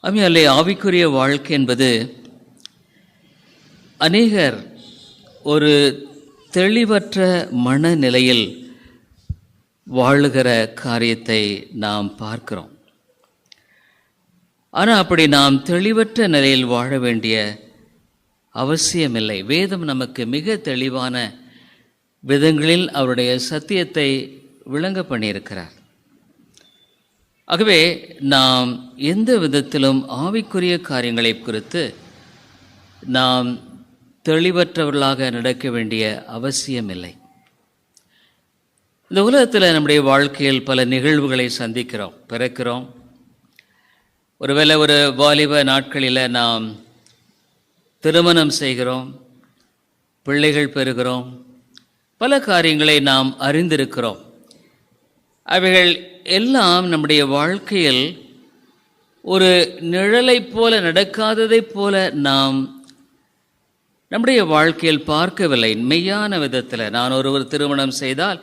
ஆமையாலே ஆவிக்குரிய வாழ்க்கை என்பது அநேகர் ஒரு தெளிவற்ற மனநிலையில் வாழுகிற காரியத்தை நாம் பார்க்கிறோம். ஆனால் அப்படி நாம் தெளிவற்ற நிலையில் வாழ வேண்டிய அவசியமில்லை. வேதம் நமக்கு மிக தெளிவான விதங்களில் அவருடைய சத்தியத்தை விளங்க பண்ணியிருக்கிறார். ஆகவே நாம் எந்த விதத்திலும் ஆவிக்குரிய காரியங்களை குறித்து நாம் தெளிவற்றவர்களாக நடக்க வேண்டிய அவசியமில்லை. இந்த உலகத்தில் நம்முடைய வாழ்க்கையில் பல நிகழ்வுகளை சந்திக்கிறோம், பிறக்கிறோம். ஒருவேளை ஒரு வாலிப நாட்களில் நாம் திருமணம் செய்கிறோம், பிள்ளைகள் பெறுகிறோம், பல காரியங்களை நாம் அறிந்திருக்கிறோம். அவைகள் எல்லாம் நம்முடைய வாழ்க்கையில் ஒரு நிழலைப் போல, நடக்காததைப் போல நாம் நம்முடைய வாழ்க்கையில் பார்க்கவில்லை. மெய்யான விதத்தில் நான் ஒருவர் திருமணம் செய்தால்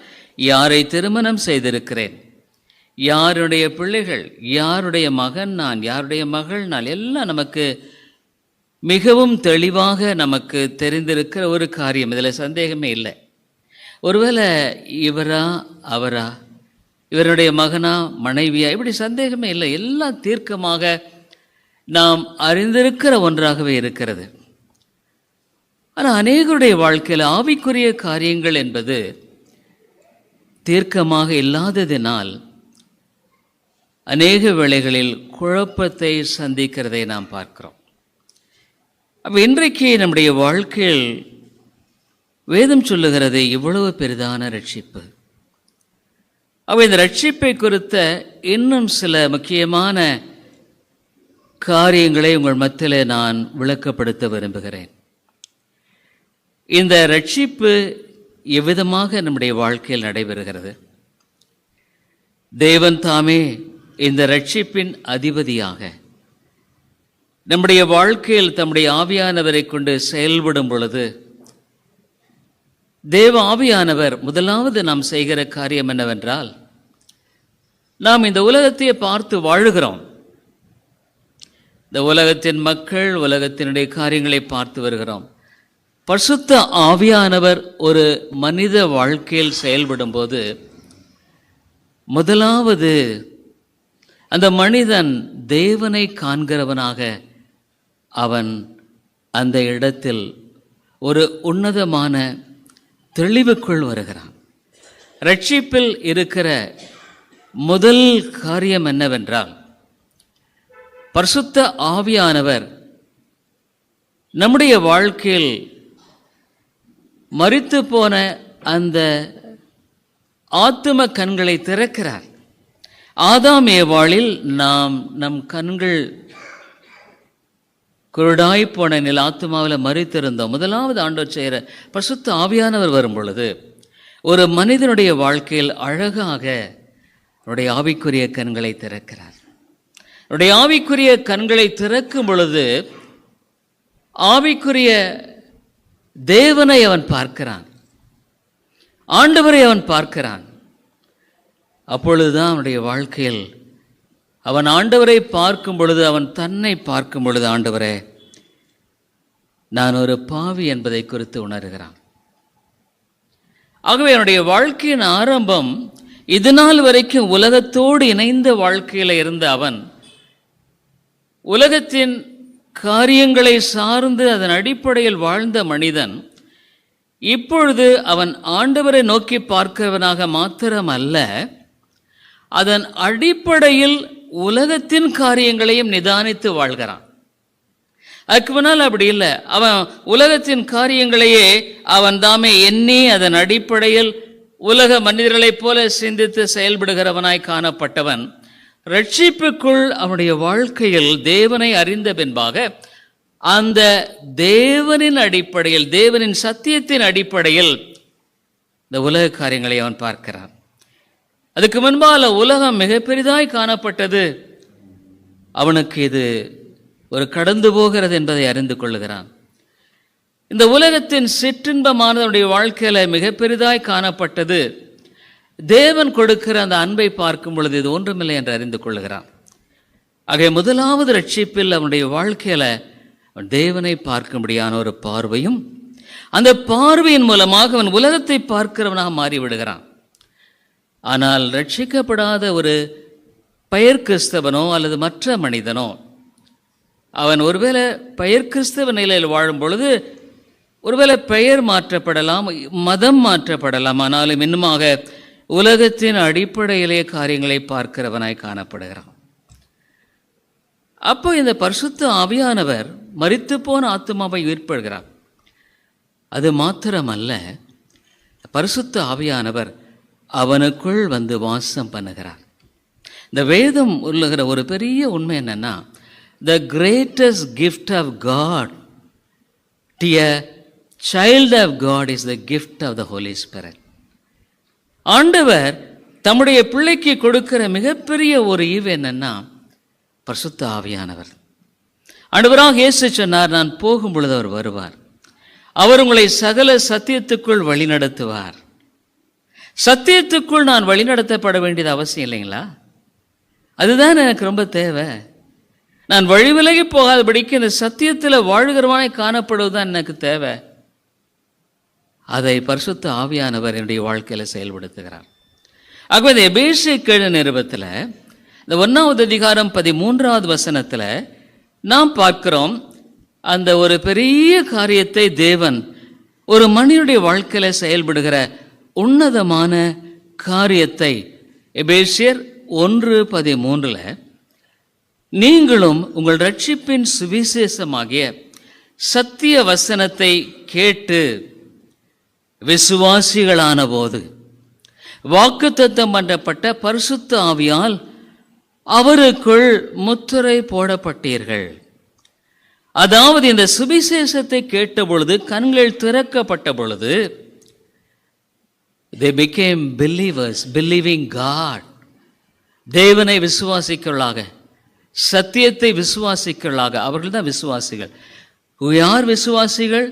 யாரை திருமணம் செய்திருக்கிறேன், யாருடைய பிள்ளைகள், யாருடைய மகன் நான், யாருடைய மகள் நான், எல்லாம் நமக்கு மிகவும் தெளிவாக நமக்கு தெரிந்திருக்கிற ஒரு காரியம். இதில் சந்தேகமே இல்லை. ஒருவேளை இவரா அவரா, இவருடைய மகனா மனைவியா, இப்படி சந்தேகமே இல்லை. எல்லாம் தீர்க்கமாக நாம் அறிந்திருக்கிற ஒன்றாகவே இருக்கிறது. ஆனால் அநேகருடைய வாழ்க்கையில் ஆவிக்குரிய காரியங்கள் என்பது தீர்க்கமாக இல்லாததினால் அநேக வேளைகளில் குழப்பத்தை சந்திக்கிறதை நாம் பார்க்கிறோம். அப்போ இன்றைக்கு நம்முடைய வாழ்க்கையில் வேதம் சொல்லுகிறது இவ்வளவு பெரிதான ரட்சிப்பு. அப்போ இந்த ரட்சிப்பை குறித்த இன்னும் சில முக்கியமான காரியங்களை உங்கள் மத்தியில் நான் விளக்கப்படுத்த விரும்புகிறேன். இந்த ரட்சிப்பு எவ்விதமாக நம்முடைய வாழ்க்கையில் நடைபெறுகிறது? தேவன் தாமே இந்த ரட்சிப்பின் அதிபதியாக நம்முடைய வாழ்க்கையில் தம்முடைய ஆவியானவரை கொண்டு செயல்படும் பொழுது, தேவ ஆவியானவர் முதலாவது நாம் செய்கிற காரியம் என்னவென்றால், நாம் இந்த உலகத்தையே பார்த்து வாழுகிறோம். இந்த உலகத்தின் மக்கள், உலகத்தினுடைய காரியங்களை பார்த்து வருகிறோம். பரிசுத்த ஆவியானவர் ஒரு மனித வாழ்க்கையில் செயல்படும் போது, முதலாவது அந்த மனிதன் தேவனை காண்கிறவனாக அவன் அந்த இடத்தில் ஒரு உன்னதமான தெளிவுக்குள் வருகிறான். ரட்சிப்பில் இருக்கிற முதல் காரியம் என்னவென்றால், பரிசுத்த ஆவியானவர் நம்முடைய வாழ்க்கையில் மரித்து போன அந்த ஆத்தும கண்களை திறக்கிறார். ஆதாம் ஏவாளில் நம் கண்கள் குருடாய் போன நில ஆத்துமாவில் மரித்திருந்தோம். முதலாவது ஆண்டவர் செய்கிற பரிசுத்த ஆவியானவர் வரும் பொழுது ஒரு மனிதனுடைய வாழ்க்கையில் அழகாக அவருடைய ஆவிக்குரிய கண்களை திறக்கிறார். அவருடைய ஆவிக்குரிய கண்களை திறக்கும் பொழுது ஆவிக்குரிய தேவனை அவன் பார்க்கிறான், ஆண்டவரை அவன் பார்க்கிறான். அப்பொழுதுதான் அவனுடைய வாழ்க்கையில் அவன் ஆண்டவரை பார்க்கும் பொழுது, அவன் தன்னை பார்க்கும் பொழுது, ஆண்டவரே நான் ஒரு பாவி என்பதை குறித்து உணர்கிறான். ஆகவே அவனுடைய வாழ்க்கையின் ஆரம்பம் இதுநாள் வரைக்கும் உலகத்தோடு இணைந்த வாழ்க்கையில் இருந்த அவன், உலகத்தின் காரியங்களை சார்ந்து அதன் அடிப்படையில் வாழ்ந்த மனிதன், இப்பொழுது அவன் ஆண்டவரை நோக்கி பார்க்கிறவனாக மாத்திரம் அல்ல, அதன் அடிப்படையில் உலகத்தின் காரியங்களையும் நிதானித்து வாழ்கிறான். அதுக்கு முன்னால் அப்படி இல்லை. அவன் உலகத்தின் காரியங்களையே அவன் தாமே எண்ணி அதன் அடிப்படையில் உலக மனிதர்களைப் போல சிந்தித்து செயல்படுகிறவனாய் காணப்பட்டவன், ரட்சிப்புக்குள் அவனுடைய வாழ்க்கையில் தேவனை அறிந்த பின்பாக அந்த தேவனின் அடிப்படையில், தேவனின் சத்தியத்தின் அடிப்படையில் இந்த உலக காரியங்களை அவன் பார்க்கிறான். அதுக்கு முன்பால உலகம் மிக பெரிதாய் காணப்பட்டது. அவனுக்கு இது ஒரு கடந்து போகிறது என்பதை அறிந்து கொள்ளுகிறான். இந்த உலகத்தின் சிற்றின்பமானது அவனுடைய வாழ்க்கையில் மிக பெரிதாய் காணப்பட்டது. தேவன் கொடுக்கிற அந்த அன்பை பார்க்கும் பொழுது இது ஒன்றுமில்லை என்று அறிந்து கொள்ளுகிறான். ஆக முதலாவது ரட்சிப்பில் அவனுடைய வாழ்க்கையில தேவனை பார்க்கும்படியான ஒரு பார்வையும், அந்த பார்வையின் மூலமாக அவன் உலகத்தை பார்க்கிறவனாக மாறிவிடுகிறான். ஆனால் ரட்சிக்கப்படாத ஒரு பெயர் கிறிஸ்தவனோ அல்லது மற்ற மனிதனோ அவன் ஒருவேளை பெயர் கிறிஸ்தவ நிலையில் வாழும் பொழுது ஒருவேளை பெயர் மாற்றப்படலாம், மதம் மாற்றப்படலாம், ஆனாலும் இன்னுமாக உலகத்தின் அடிப்படையிலே காரியங்களை பார்க்கிறவனாய் காணப்படுகிறான். அப்போ இந்த பரிசுத்த ஆவியானவர் மரித்து போன ஆத்துமாவை உயிர்ப்பிக்கிறார். அது மாத்திரமல்ல, பரிசுத்த ஆவியானவர் அவனுக்குள் வந்து வாசம் பண்ணுகிறார். இந்த வேதம் சொல்லுகிற ஒரு பெரிய உண்மை என்னன்னா, the greatest gift of God to a child of God is the gift of the Holy Spirit. ஆண்டவர் தம்முடைய பிள்ளைக்கு கொடுக்கிற மிகப்பெரிய ஒரு ஈவு என்னன்னா பரிசுத்த ஆவியானவர். ஆண்டவராக இயேசு சொன்னார், நான் போகும் பொழுது அவர் வருவார், அவர் உங்களை சகல சத்தியத்துக்குள் வழிநடத்துவார். சத்தியத்துக்குள் நான் வழிநடத்தப்பட வேண்டியது அவசியம் இல்லைங்களா? அதுதான் எனக்கு ரொம்ப தேவை. நான் வழி விலகி போகாதபடிக்கு இந்த சத்தியத்தில் வாழ்கிறவனாய் காணப்படுவதுதான் எனக்கு தேவை. அதை பரிசுத்த ஆவியானவர் என்னுடைய வாழ்க்கையில் செயல்படுத்துகிறார். ஆகவே இந்த எபேசியர் நிருபத்தில் இந்த 1வது அதிகாரம் 13வது வசனத்தில் நாம் பார்க்கிறோம், அந்த ஒரு பெரிய காரியத்தை தேவன் ஒரு மனிதனுடைய வாழ்க்கையில் செயல்படுகிற உன்னதமான காரியத்தை எபேசியர் 1:13 நீங்களும் உங்கள் ரட்சிப்பின் சுவிசேஷமாகிய சத்திய வசனத்தை கேட்டு விசுவாசிகளான போது வாக்குத்தத்தம் பண்ணப்பட்ட பரிசுத்த ஆவியால் அவருக்குள் முத்திரை போடப்பட்டீர்கள். அதாவது இந்த சுவிசேஷத்தை கேட்ட பொழுது, கண்கள் திறக்கப்பட்ட பொழுது, they became believers, believing God. தேவனை விசுவாசிக்கலாக, சத்தியத்தை விசுவாசிக்கலாக, அவர்கள் தான் விசுவாசிகள். யார் விசுவாசிகள்?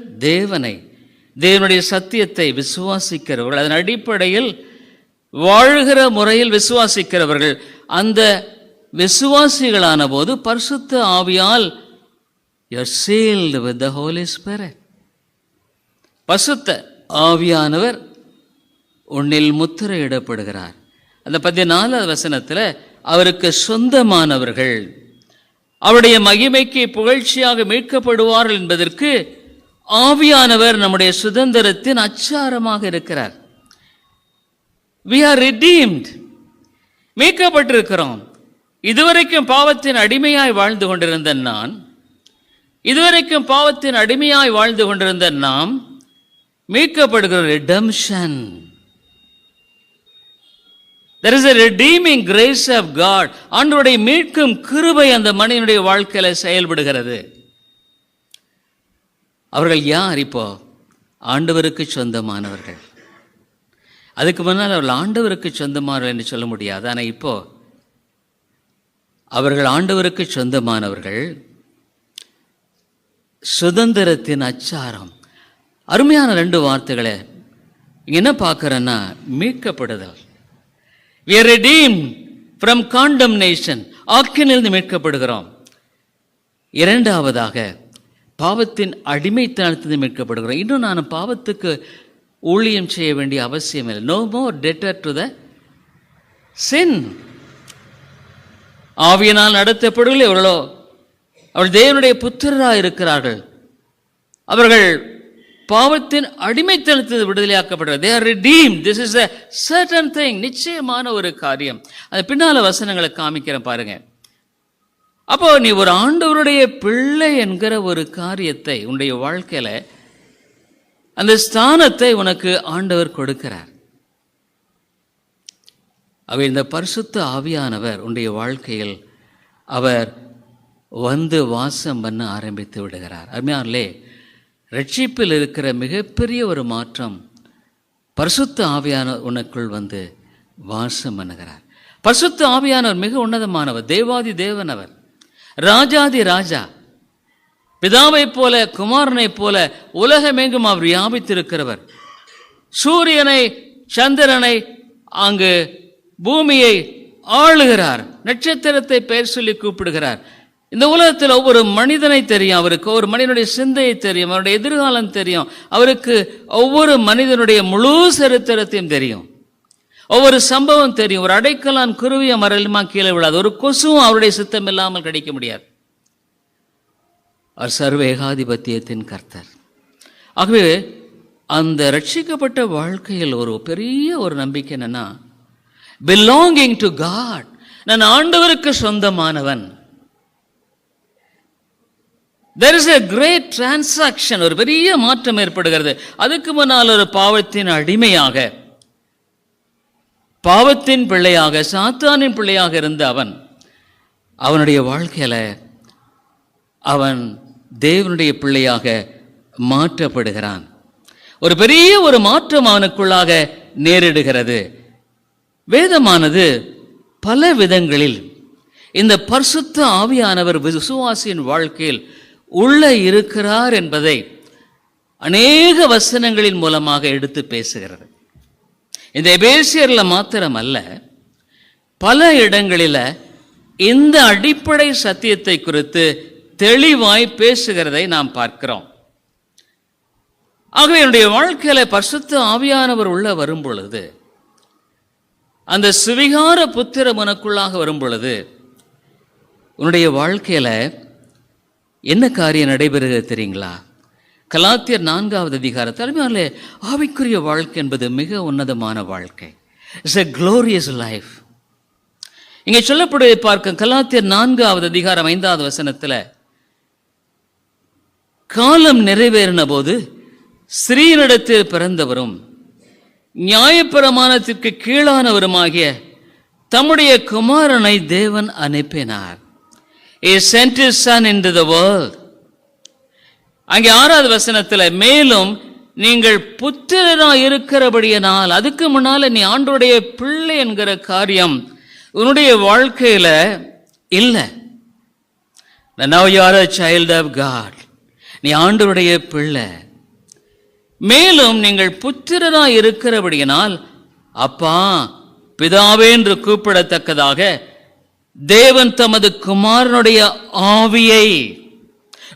தேவனுடைய சத்தியத்தை விசுவாசிக்கிறவர்கள், அதன் அடிப்படையில் வாழ்கிற முறையில் விசுவாசிக்கிறவர்கள். அந்த விசுவாசிகளான போது பரிசுத்த ஆவியால் you are sealed with the Holy Spirit. பரிசுத்த ஆவியானவர் உன்னில் முத்திரையிடப்படுகிறார். அந்த 14வது வசனத்தில் அவருக்கு சொந்தமானவர்கள் அவருடைய மகிமைக்கு புகழ்ச்சியாக மீட்கப்படுவார்கள் என்பதற்கு ஆவியானவர் நம்முடைய சுதந்திரத்தின் அச்சாரமாக இருக்கிறார். We are redeemed. மீட்கப்பட்டிருக்கிறோம். இதுவரைக்கும் பாவத்தின் அடிமையாய் வாழ்ந்து கொண்டிருந்த நாம் மீட்கப்படுகிற redemption. There is a redeeming grace of God. ஆண்டவருடைய மீட்கும் கிருபை அந்த மனிதனுடைய வாழ்க்கையில செயல்படுகிறது. அவர்கள் யார்? இப்போ ஆண்டவருக்கு சொந்தமானவர்கள். அதுக்கு முன்னால் அவர்கள் ஆண்டவருக்கு சொந்தமானவர்கள் என்று சொல்ல முடியாது. ஆனால் இப்போ அவர்கள் ஆண்டவருக்கு சொந்தமானவர்கள், சுதந்திரத்தின் அச்சாரம். அருமையான 2 வார்த்தைகளை இங்கே என்ன பார்க்குறேன்னா, மீட்கப்படுதல். We are redeemed from condemnation. ஆக்கினிலிருந்து மீட்கப்படுகிறோம். 2வதாக பாவத்தின் அடிமைத்தனத்திலிருந்து மீட்கப்படுகிறோம். இன்னும் நான் பாவத்துக்கு ஊழியம் செய்ய வேண்டிய அவசியம் இல்லை. No more debtor to the sin. ஆவியினால் நடத்தப்படுவதில் அவள் தேவனுடைய புத்திரராக இருக்கிறார்கள். அவர்கள் பாவத்தின் அடிமைத்தனத்தில் விடுதலையாக்கப்படுறார். They are redeemed. This is a certain thing. நிச்சயமான ஒரு காரியம். அது பின்னால வசனங்களை காமிக்கிறேன் பாருங்க. அப்போ நீ ஒரு ஆண்டவருடைய பிள்ளை என்கிற ஒரு காரியத்தை உன்னுடைய வாழ்க்கையில, அந்த ஸ்தானத்தை உனக்கு ஆண்டவர் கொடுக்கிறார். அவர் இந்த பரிசுத்த ஆவியானவர் உன்னுடைய வாழ்க்கையில் அவர் வந்து வாசம் பண்ண ஆரம்பித்து விடுகிறார். அருமையானே, ரட்சிப்பில் இருக்கிற மிகப்பெரிய ஒரு மாற்றம், பரிசுத்த ஆவியானவர் உனக்குள் வந்து வாசம் பண்ணுகிறார். பரிசுத்த ஆவியானவர் மிக உன்னதமானவர், தேவாதி தேவனவர், ராஜாதி ராஜா, பிதாவை போல குமாரனை போல உலகமெங்கும் அவர் வியாபித்திருக்கிறவர். சூரியனை சந்திரனை அங்கு பூமியை ஆளுகிறார். நட்சத்திரத்தை பெயர் சொல்லி கூப்பிடுகிறார். இந்த உலகத்தில் ஒவ்வொரு மனிதனை தெரியும், அவருக்கு ஒவ்வொரு மனிதனுடைய சிந்தையை தெரியும், அவருடைய எதிர்காலம் தெரியும், அவருக்கு ஒவ்வொரு மனிதனுடைய முழு சரித்திரத்தையும் தெரியும், ஒவ்வொரு சம்பவம் தெரியும். ஒரு அடைக்கலான் குருவிய மரலுமா கீழே விழாது, ஒரு கொசுவும் அவருடைய சித்தம் இல்லாமல் கிடைக்க முடியாது. அவர் சர்வ ஏகாதிபத்தியத்தின் கர்த்தர். ஆகவே அந்த ரட்சிக்கப்பட்ட வாழ்க்கையில் ஒரு பெரிய ஒரு நம்பிக்கை என்னன்னா, belonging to God, நான் ஆண்டவருக்கு சொந்தமானவன். There is a great transaction, ஒரு பெரிய மாற்றம் ஏற்படுகிறது. அதுக்கு முன்னால் ஒரு பாவத்தின் அடிமையாக, பாவத்தின் பிள்ளையாக, சாத்தானின் பிள்ளையாக இருந்த அவனுடைய வாழ்க்கையில அவன் தேவனுடைய பிள்ளையாக மாற்றப்படுகிறான். ஒரு பெரிய ஒரு மாற்றம் அவனுக்குள்ளாக நேரிடுகிறது. வேதமானது பல விதங்களில் இந்த பரிசுத்த ஆவியானவர் விசுவாசியின் வாழ்க்கையில் உள்ள இருக்கிறார் என்பதை அநேக வசனங்களின் மூலமாக எடுத்து பேசுகிறது. இந்த எபேசியர்ல மாத்திரம் அல்ல, பல இடங்களில் இந்த அடிப்படை சத்தியத்தை குறித்து தெளிவாய் பேசுகிறதை நாம் பார்க்கிறோம். ஆகவே என்னுடைய வாழ்க்கையில பரிசுத்த ஆவியானவர் உள்ள வரும் பொழுது, அந்த சுவிகார புத்திரம் உனக்குள்ளாக வரும் பொழுது, உன்னுடைய வாழ்க்கையில என்ன காரியம் நடைபெறுகிறது தெரியுங்களா? கலாத்தியர் 4வது அதிகாரம் தலைமையிலே ஆவிக்குரிய வாழ்க்கை என்பது மிக உன்னதமான வாழ்க்கை. It's a glorious life. இங்கே சொல்லப்படுவதை பார்க்க கலாத்தியர் 4வது அதிகாரம் 5வது வசனத்தில், காலம் நிறைவேறின போது ஸ்ரீனிடத்தில் பிறந்தவரும் நியாயப்பிரமாணத்திற்கு கீழானவருமாகிய தம்முடைய குமாரனை தேவன் அனுப்பினார். He sent his son into the world. அங்கே 6வது வசனத்தில், மேலும் நீங்கள் புத்திரராய் இருக்கிறபடியினால், அதுக்கு முன்னால நீ ஆண்டவருடைய பிள்ளை என்கிற காரியம் உன்னுடைய வாழ்க்கையில இல்லை. Now you are a child of God. நீ ஆண்டவருடைய பிள்ளை. மேலும் நீங்கள் புத்திரராய் இருக்கிறபடியினால், அப்பா பிதாவே என்று கூப்பிடத்தக்கதாக தேவன் தமது குமாரனுடைய ஆவியை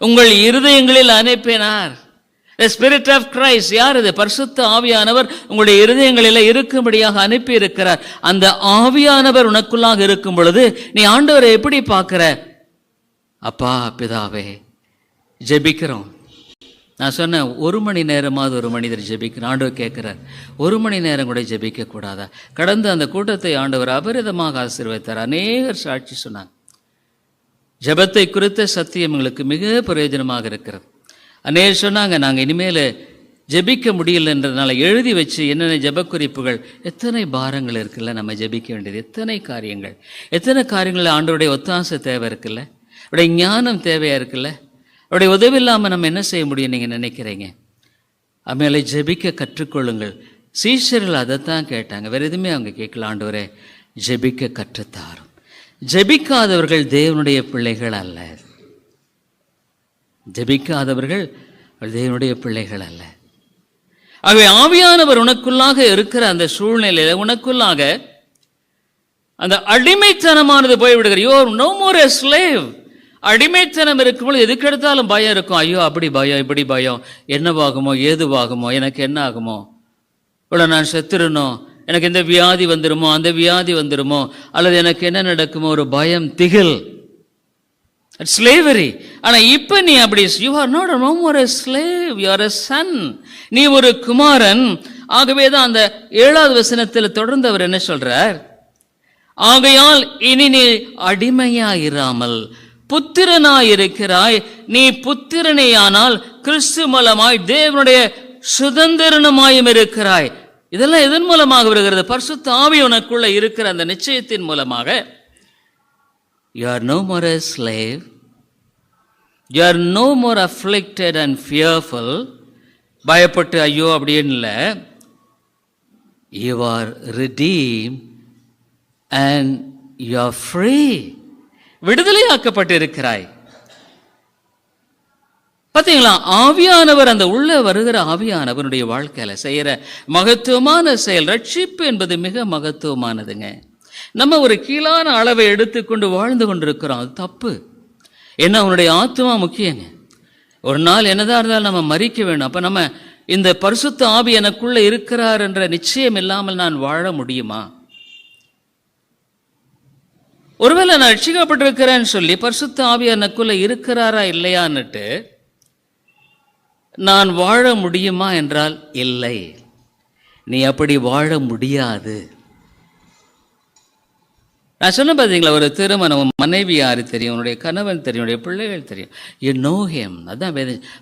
உங்கள் இருதயங்களில் அனுப்பினார். The Spirit of Christ, யார் இது? பரிசுத்த ஆவியானவர் உங்களுடைய இருதயங்களில் இருக்கும்படியாக அனுப்பி இருக்கிறார். அந்த ஆவியானவர் உனக்குள்ளாக இருக்கும் பொழுது நீ ஆண்டவரை எப்படி பார்க்கிற? அப்பா பிதாவே. ஜெபிக்கிறோம். நான் சொன்னேன், 1 மணி நேரமாவது ஒரு மனிதர் ஜெபிக்கிறார். ஆண்டவர் கேட்கிறார், 1 மணி நேரம் கூட ஜெபிக்க கூடாதா? கடந்த அந்த கூட்டத்தை ஆண்டவர் அபரிதமாக ஆசீர்வதித்தார். அநேகர் சாட்சி சொன்னாங்க. ஜெபத்தை குறித்த சத்தியம் எங்களுக்கு மிக பிரயோஜனமாக இருக்கிறது. அநேகர் சொன்னாங்க, நாங்கள் இனிமேல் ஜெபிக்க முடியலன்றதுனால எழுதி வச்சு என்னென்ன ஜெப குறிப்புகள், எத்தனை பாரங்கள் இருக்குல்ல நம்ம ஜெபிக்க வேண்டியது, எத்தனை காரியங்கள் ஆண்டவருடைய ஒத்தாசை தேவை இருக்குல்ல, அவருடைய ஞானம் தேவையாக இருக்குல்ல, அவருடைய உதவி இல்லாமல் நம்ம என்ன செய்ய முடியும் நீங்கள் நினைக்கிறீங்க? அம்மையில ஜெபிக்க கற்றுக்கொள்ளுங்கள். சீஷர்கள் அதைத்தான் கேட்டாங்க, வேறு எதுவுமே அவங்க கேட்கல. ஆண்டவரே ஜெபிக்க கற்றுத்தாரும். ஜெபிக்காதவர்கள் தேவனுடைய பிள்ளைகள் அல்ல. ஜெபிக்காதவர்கள் தேவனுடைய பிள்ளைகள் அல்ல. ஆகவே ஆவியானவர் உனக்குள்ளாக இருக்கிற அந்த சூழ்நிலையில உனக்குள்ளாக அந்த அடிமைத்தனமானது போய்விடுகிறது. You are no more a slave. அடிமைத்தனம் இருக்கும்போது எதுக்கு எடுத்தாலும் பயம் இருக்கும். ஐயோ அப்படி பயம், இப்படி பயம், என்னவாகுமோ ஏதுவாகுமோ, எனக்கு என்ன ஆகுமோ, இவ்வளோ நான் செத்துருனோம், எனக்கு இந்த வியாதி வந்துடுமோ, அந்த வியாதி வந்துடுமோ, அல்லது எனக்கு என்ன நடக்குமோ, ஒரு பயம், திகில், ஸ்லேவரி. ஆனால் இப்போ நீ அப்படி, you are not no more a slave, you are a son. நீ ஒரு குமாரன். ஆகவே தான் அந்த 7வது வசனத்தில் தொடர்ந்து அவர் என்ன சொல்றார்? ஆகையால் இனி நீ அடிமையாயிராமல் புத்திரனாயிருக்கிறாய். நீ புத்திரனேயானால் கிறிஸ்து மூலமாய் தேவனுடைய சுதந்திரனுமாயும் இருக்கிறாய். இதெல்லாம் எதன் மூலமாக வருகிறது? பரிசுத்த ஆவி உனக்குள்ள இருக்கிற அந்த நிச்சயத்தின் மூலமாக. You are no more a slave. You are no more afflicted and fearful. பயப்பட்டு ஐயோ அப்படின்னு இல்லை. You are redeemed and you are free. விடுதலையாக்கப்பட்டு இருக்கிறாய். பார்த்தீங்களா? ஆவியானவர், அந்த உள்ள வருகிற ஆவியானவருடைய வாழ்க்கையில செய்யற மகத்துவமான செயல் ரட்சிப்பு என்பது மிக மகத்துவமானதுங்க. நம்ம ஒரு கீழான அளவை எடுத்துக்கொண்டு வாழ்ந்து கொண்டிருக்கிறோம். அது தப்பு. ஏன்னா அவனுடைய ஆத்மா முக்கியங்க. ஒரு நாள் என்னதான் இருந்தாலும் நம்ம மரிக்க வேண்டும். அப்போ நம்ம இந்த பரிசுத்த ஆவி எனக்குள்ளே இருக்கிறார் என்ற நிச்சயம் இல்லாமல் நான் வாழ முடியுமா? ஒருவேளை நான் ரட்சிக்கப்பட்டிருக்கிறேன்னு சொல்லி பரிசுத்த ஆவி எனக்குள்ளே இருக்கிறாரா இல்லையான்னுட்டு நான் வாழ முடியுமா என்றால் இல்லை. நீ அப்படி வாழ முடியாது. நான் சொன்ன பார்த்தீங்களா, ஒரு திருமணம், மனைவி யாரு தெரியும், உன்னுடைய கணவன் தெரியும், உன்னுடைய பிள்ளைகள் தெரியும். You know him. அதான்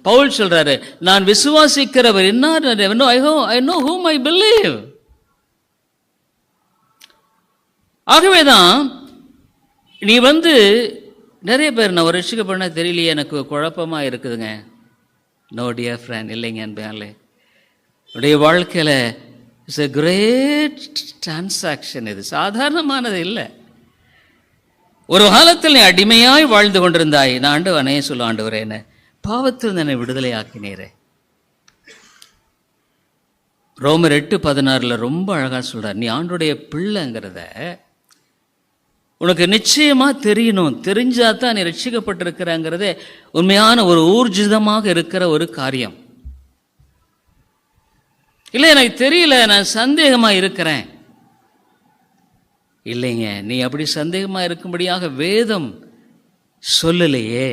பவுல் சொல்றாரு, நான் விசுவாசிக்கிறவர் இன்னார், I know whom I believe. ஆகவேதான் நீ நிறைய பேர் நான் ஒரு ரட்சிக்கப்படனா தெரியலையே, எனக்கு குழப்பமா இருக்குதுங்க. நோ டியர் ஃப்ரெண்ட், இல்லைங்க என்பேன்லே. உடைய வாழ்க்கையில் இட்ஸ் எ கிரேட் டிரான்சாக்ஷன். இது சாதாரணமானது இல்லை. ஒரு காலத்தில் நீ அடிமையாய் வாழ்ந்து கொண்டிருந்தாய். நான் ஆண்டவனே சொல்ல, ஆண்டவரே என்ன பாவத்தில் என்னை விடுதலை ஆக்கினீரே. ரோமர் 8:16 ரொம்ப அழகா சொல்றார், நீ ஆண்டுடைய பிள்ளைங்கிறத உனக்கு நிச்சயமா தெரியணும். தெரிஞ்சாதான் நீ ரட்சிக்கப்பட்டிருக்கிறங்கிறதே உண்மையான ஒரு ஊர்ஜிதமாக இருக்கிற ஒரு காரியம். இல்லை எனக்கு தெரியல, நான் சந்தேகமா இருக்கிறேன். இல்லைங்க, நீ அப்படி சந்தேகமா இருக்கும்படியாக வேதம் சொல்லலையே.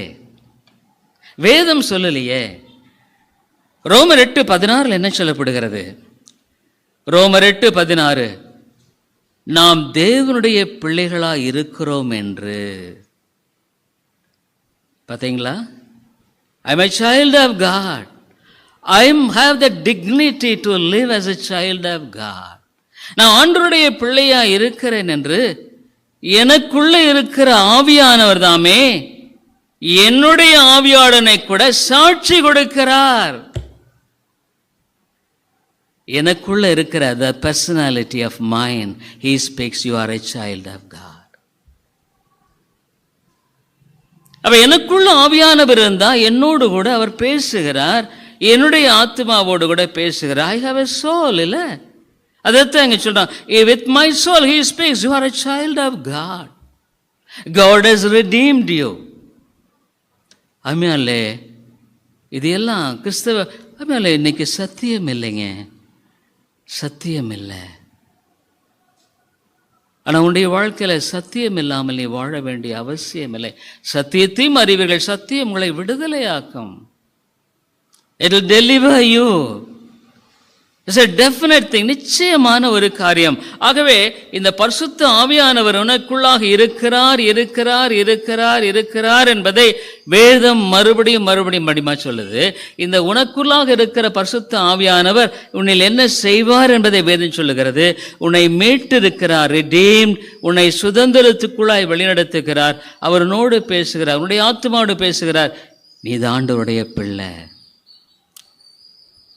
வேதம் சொல்லலையே. ரோமர் 8:16 என்ன சொல்லப்படுகிறது? ரோமர் 8:16, நாம் தேவனுடைய பிள்ளைகளா இருக்கிறோம் என்று. பார்த்தீங்களா? I am a child of God. I have the dignity to live as a child of God. நான் ஆண்டவருடைய பிள்ளையா இருக்கிறேன் என்று எனக்குள்ளே இருக்கிற ஆவியானவர் தாமே என்னுடைய ஆவியாளனை கூட சாட்சி கொடுக்கிறார். எனக்குள்ள இருக்கிற the personality of mine, he speaks, you are a child of God. அப்ப எனக்குள்ள ஆவியானவர் இருந்தா என்னோடு கூட அவர் பேசுகிறார், என்னுடைய ஆத்மாவோடு கூட பேசுகிறார். I have a soul. இல்ல, அதைத்தான் இங்க சொல்றான், with my soul he speaks, you are a child of God. God has redeemed you. அம்மையாலே இது எல்லாம் கிறிஸ்தவ அம்மையாலே இன்னைக்கு சத்தியம் இல்லைங்க, சத்தியம் இல்லை. ஆனால் உன்னுடைய வாழ்க்கையில் சத்தியம் இல்லாமல் நீ வாழ வேண்டிய அவசியம் இல்லை. சத்தியத்தையும் அறிவீர்கள், சத்தியம் உங்களை விடுதலையாக்கும். It will deliver you. It's a definite thing. நிச்சயமான ஒரு காரியம். ஆகவே இந்த பரிசுத்த ஆவியானவர் உனக்குள்ளாக இருக்கிறார் இருக்கிறார் இருக்கிறார் இருக்கிறார் என்பதை வேதம் மறுபடியும் மறுபடியும் சொல்லுது. இந்த உனக்குள்ளாக இருக்கிற பரிசுத்த ஆவியானவர் உன்னில் என்ன செய்வார் என்பதை வேதம் சொல்லுகிறது. உன்னை மீட்டிருக்கிறார், redeemed, உன்னை சுதந்திரத்துக்குள்ளாய் வழிநடத்துகிறார். அவனோடு பேசுகிறார், உன்னுடைய ஆத்மாவோடு பேசுகிறார். நீ ஆண்டவருடைய பிள்ளை.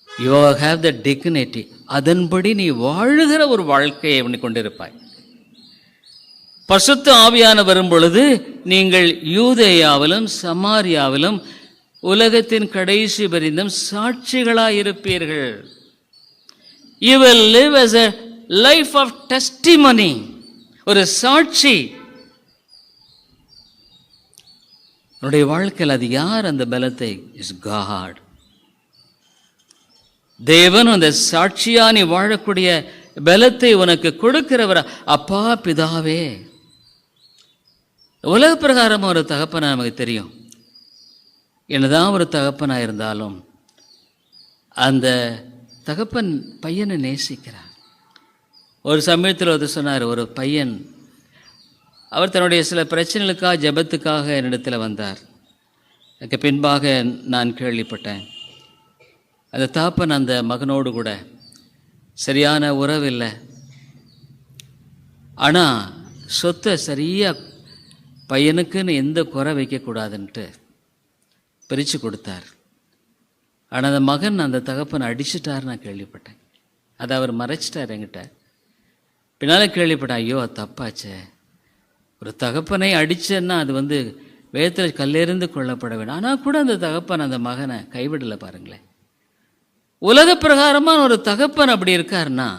You have the dignity. அதன்படி நீ வாழுகிற ஒரு வாழ்க்கையை உன்னை கொண்டிருப்பாய். பரிசுத்த ஆவியான வரும் பொழுது நீங்கள் யூதேயாவிலும் சமாரியாவிலும் உலகத்தின் கடைசி பரிந்தும் சாட்சிகளாயிருப்பீர்கள். You will live as a life of testimony. ஒரு சாட்சி. உன்னுடைய வாழ்க்கையில் அது யார் அந்த பலத்தை? is God. தேவன் அந்த சாட்சியா நீ வாழக்கூடிய பலத்தை உனக்கு கொடுக்கிறவர அப்பா பிதாவே. உலக பிரகாரமாக ஒரு தகப்பனா நமக்கு தெரியும். என்னதான் ஒரு தகப்பனா இருந்தாலும் அந்த தகப்பன் பையனை நேசிக்கிறார். ஒரு சமயத்தில் ஒரு சொன்னார், ஒரு பையன் அவர் தன்னுடைய சில பிரச்சனைகளுக்காக ஜெபத்துக்காக என்னிடத்தில் வந்தார். அதுக்கு பின்பாக நான் கேள்விப்பட்டேன், அந்த தாப்பன் அந்த மகனோடு கூட சரியான உறவு இல்லை, ஆனால் சொத்தை சரியாக பையனுக்குன்னு எந்த குறை வைக்கக்கூடாதுன்ட்டு பிரித்து கொடுத்தார். ஆனால் அந்த மகன் அந்த தகப்பனை அடிச்சிட்டார் நான் கேள்விப்பட்டேன். அதை அவர் மறைச்சிட்டார் என்கிட்ட. பின்னால் கேள்விப்பட்டேன், ஐயோ அது தப்பாச்சே, ஒரு தகப்பனை அடித்தேன்னா அது வேதத்தில் கல்லெறிந்து கொள்ளப்பட வேண்டும். ஆனால் கூட அந்த தகப்பன் அந்த மகனை கைவிடலை. பாருங்களேன், உலக பிரகாரமான ஒரு தகப்பன் அப்படி இருக்காருன்னா,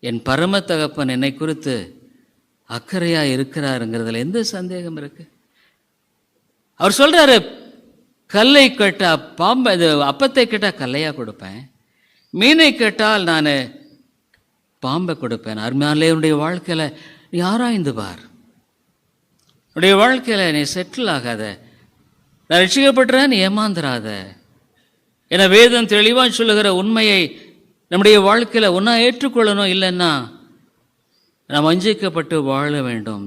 என் பரம தகப்பன் என்னை குறித்து அக்கறையாக இருக்கிறாருங்கிறதுல எந்த சந்தேகம் இருக்கு? அவர் சொல்கிறாரு, கல்லை கேட்டால் பாம்பை, இது அப்பத்தை கேட்டால் கல்லையாக கொடுப்பேன், மீனை கேட்டால் நான் பாம்பை கொடுப்பேன். அருமையாலே உன்னுடைய வாழ்க்கையில் நீ ஆராய்ந்து பார். உன்னுடைய வாழ்க்கையில் நீ செட்டில் ஆகாத, நான் ரட்சிக்கப்பட்டுறேன் நீ ஏமாந்துராத. ஏன்னா வேதம் தெளிவாக சொல்லுகிற உண்மையை நம்முடைய வாழ்க்கையில் ஒன்றா ஏற்றுக்கொள்ளணும். இல்லைன்னா நாம் வஞ்சிக்கப்பட்டு வாழ வேண்டும்.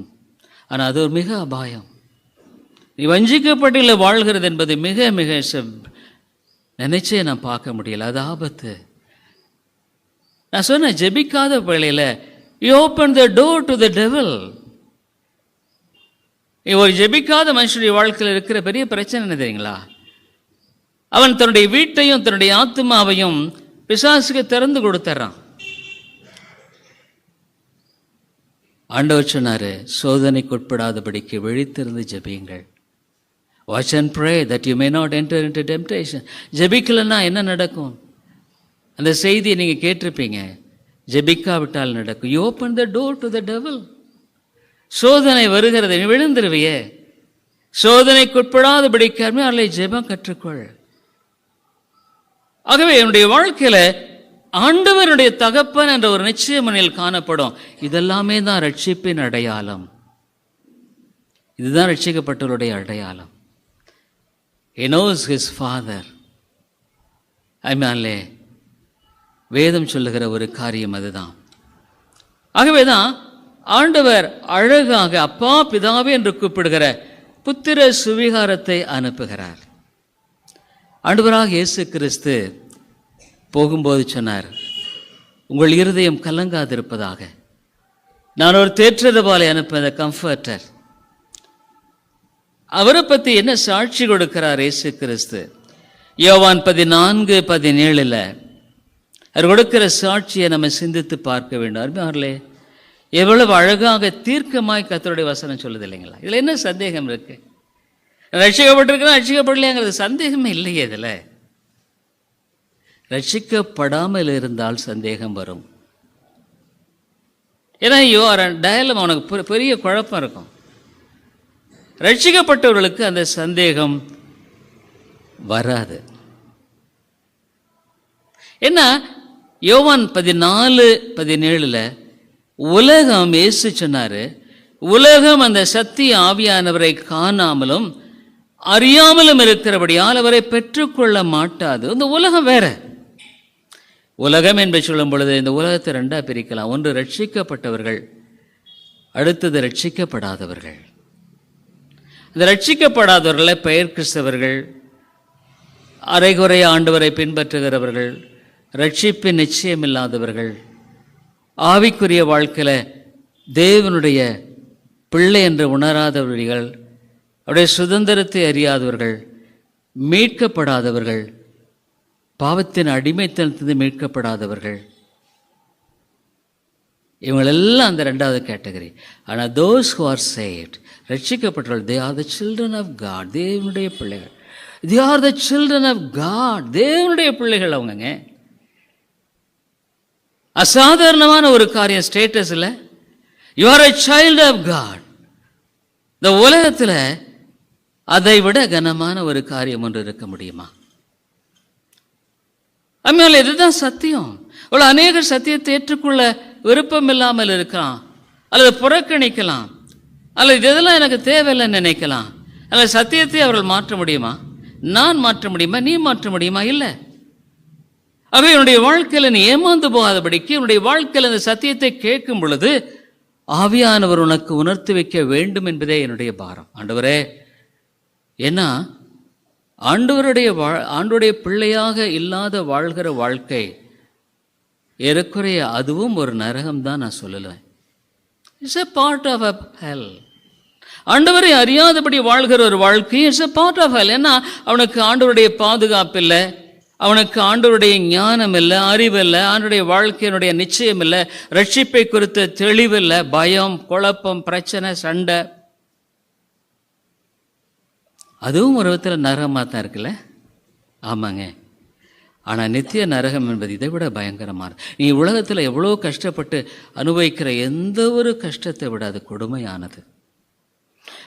ஆனால் அது ஒரு மிக அபாயம். நீ வஞ்சிக்கப்பட்டு வாழ்கிறது என்பது மிக மிக நினைச்சே நான் பார்க்க முடியல. அது ஆபத்து. நான் சொன்ன ஜெபிக்காத வேளையில் you open the door to the devil. ஒரு ஜெபிக்காத மனுஷனுடைய வாழ்க்கையில் இருக்கிற பெரிய பிரச்சனை என்ன தெரியுங்களா? அவன் தன்னுடைய வீட்டையும் தன்னுடைய ஆத்மாவையும் பிசாசுக்கு திறந்து கொடுத்துட்றான். ஆண்டவர் சொன்னாரு, சோதனைக்கு உட்படாதபடிக்கு விழித்திருந்து ஜெபியுங்கள். Watch and pray that you may not enter into temptation. ஜெபிக்கலன்னா என்ன நடக்கும்? அந்த செய்தியை நீங்கள் கேட்டிருப்பீங்க. ஜெபிக்காவிட்டால் நடக்கும். You open the door to the devil. சோதனை வருகிறது, நீ விழுந்துருவியே. சோதனைக்கு உட்படாதபடிக்கு அல்ல, ஜெபம் கற்றுக்கொள். ஆகவே என்னுடைய வாழ்க்கையில் ஆண்டவருடைய தகப்பன் என்ற ஒரு நிச்சயம் காணப்படும். இதெல்லாமே தான் ரட்சிப்பின் அடையாளம். இதுதான் ரட்சிக்கப்பட்டவருடைய அடையாளம். He knows his father. ஐமாலே வேதம் சொல்லுகிற ஒரு காரியம் அதுதான். ஆகவேதான் ஆண்டவர் அழகாக அப்பா பிதாவே என்று கூப்பிடுகிற புத்திர சுவிகாரத்தை அனுப்புகிறார். ஆண்டவராக இயேசு கிறிஸ்து போகும்போது சொன்னார், உங்கள் இருதயம் கலங்காதிருப்பதாக. நான் ஒரு தேற்றரவாளை அனுப்ப கம்ஃபர்டர். அவரை பற்றி என்ன சாட்சி கொடுக்கிறார் இயேசு கிறிஸ்து? யோவான் 14:17 அவர் கொடுக்கிற சாட்சியை நம்ம சிந்தித்து பார்க்க வேண்டும். அருமையார்களே, எவ்வளவு அழகாக தீர்க்கமாய் கர்த்தருடைய வசனம் சொல்லுது இல்லைங்களா? இதில் என்ன சந்தேகம் இருக்கு? ரட்சிக்கப்பட்டிருக்கிறா ரட்சிக்கப்படலையாங்கிறது சந்தேகமே இல்லையே. இதில் ரட்சிக்கப்படாமல் இருந்தால் சந்தேகம் வரும். ஏன்னா டயலம் அவனுக்கு பெரிய குழப்பம் இருக்கும். ரட்சிக்கப்பட்டவர்களுக்கு அந்த சந்தேகம் வராது. என்ன யோவான் 14:17 உலகம், இயேசு சொன்னாரு, உலகம் அந்த சத்திய ஆவியானவரை காணாமலும் அறியாமலும் இருக்கிறபடியால் அவரை பெற்றுக்கொள்ள மாட்டாது. இந்த உலகம் வேற. உலகம் என்று சொல்லும் பொழுது இந்த உலகத்தை ரெண்டா பிரிக்கலாம். ஒன்று ரட்சிக்கப்பட்டவர்கள், அடுத்தது ரட்சிக்கப்படாதவர்கள். இந்த ரட்சிக்கப்படாதவர்களை பெயர் கிறிஸ்தவர்கள், அரைகுறை ஆண்டவரை பின்பற்றுகிறவர்கள், ரட்சிப்பின் நிச்சயம் இல்லாதவர்கள், ஆவிக்குரிய வாழ்க்கையில் தேவனுடைய பிள்ளை என்று உணராதவர்கள், அவருடைய சுதந்திரத்தை அறியாதவர்கள், மீட்கப்படாதவர்கள், பாவத்தின் அடிமைத்தனத்திலிருந்து மீட்கப்படாதவர்கள், இவங்களெல்லாம் அந்த ரெண்டாவது கேட்டகரி. ஆனால் those who are saved, ரட்சிக்கப்பட்டவர்கள், they are the children of God, தேவனுடைய பிள்ளைகள். they are the children of God, தேவனுடைய பிள்ளைகள். அவங்கங்க அசாதாரணமான ஒரு காரியம் ஸ்டேட்டஸ் இல்லை. You R a child of God. இந்த உலகத்தில் அதை விட கனமான ஒரு காரியம் ஒன்று இருக்க முடியுமா? அம்மையால் இதுதான் சத்தியம். அவ்வளோ அநேகர் சத்தியத்தை ஏற்றுக்கொள்ள விருப்பம் இல்லாமல் இருக்கலாம், அல்லது புறக்கணிக்கலாம், அல்லது இதெல்லாம் எனக்கு தேவையில்லைன்னு நினைக்கலாம். அல்லது சத்தியத்தை அவர்கள் மாற்ற முடியுமா? நான் மாற்ற முடியுமா? நீ மாற்ற முடியுமா? இல்லை. ஆகவே என்னுடைய வாழ்க்கையில் நீ ஏமாந்து போகாதபடிக்கு, என்னுடைய வாழ்க்கையில் அந்த சத்தியத்தை கேட்கும் பொழுது ஆவியானவர் உனக்கு உணர்த்தி வைக்க வேண்டும் என்பதே என்னுடைய பாரம். ஆண்டவரே, ஏன்னா ஆண்டவருடைய பிள்ளையாக இல்லாத வாழ்கிற வாழ்க்கை ஏறக்குறைய அதுவும் ஒரு நரகம் தான் நான் சொல்லலை. It's a part of a hell. ஆண்டவரை அறியாதபடி வாழ்கிற ஒரு வாழ்க்கை it's a part of hell. ஏன்னா அவனுக்கு ஆண்டவருடைய பாதுகாப்பு இல்லை, அவனுக்கு ஆண்டவருடைய ஞானம் இல்லை, அறிவு இல்லை, ஆண்டவருடைய வாழ்க்கையினுடைய நிச்சயம் இல்லை, ரட்சிப்பை குறித்த தெளிவில்லை, பயம், குழப்பம், பிரச்சனை, சண்டை. அதுவும் ஒரு விதத்தில் நரகமாக தான் இருக்குல்ல? ஆமாங்க. ஆனால் நித்திய நரகம் என்பது இதை விட பயங்கரமானது. நீ உலகத்தில் எவ்வளோ கஷ்டப்பட்டு அனுபவிக்கிற எந்த ஒரு கஷ்டத்தை விட அது கொடுமையானது.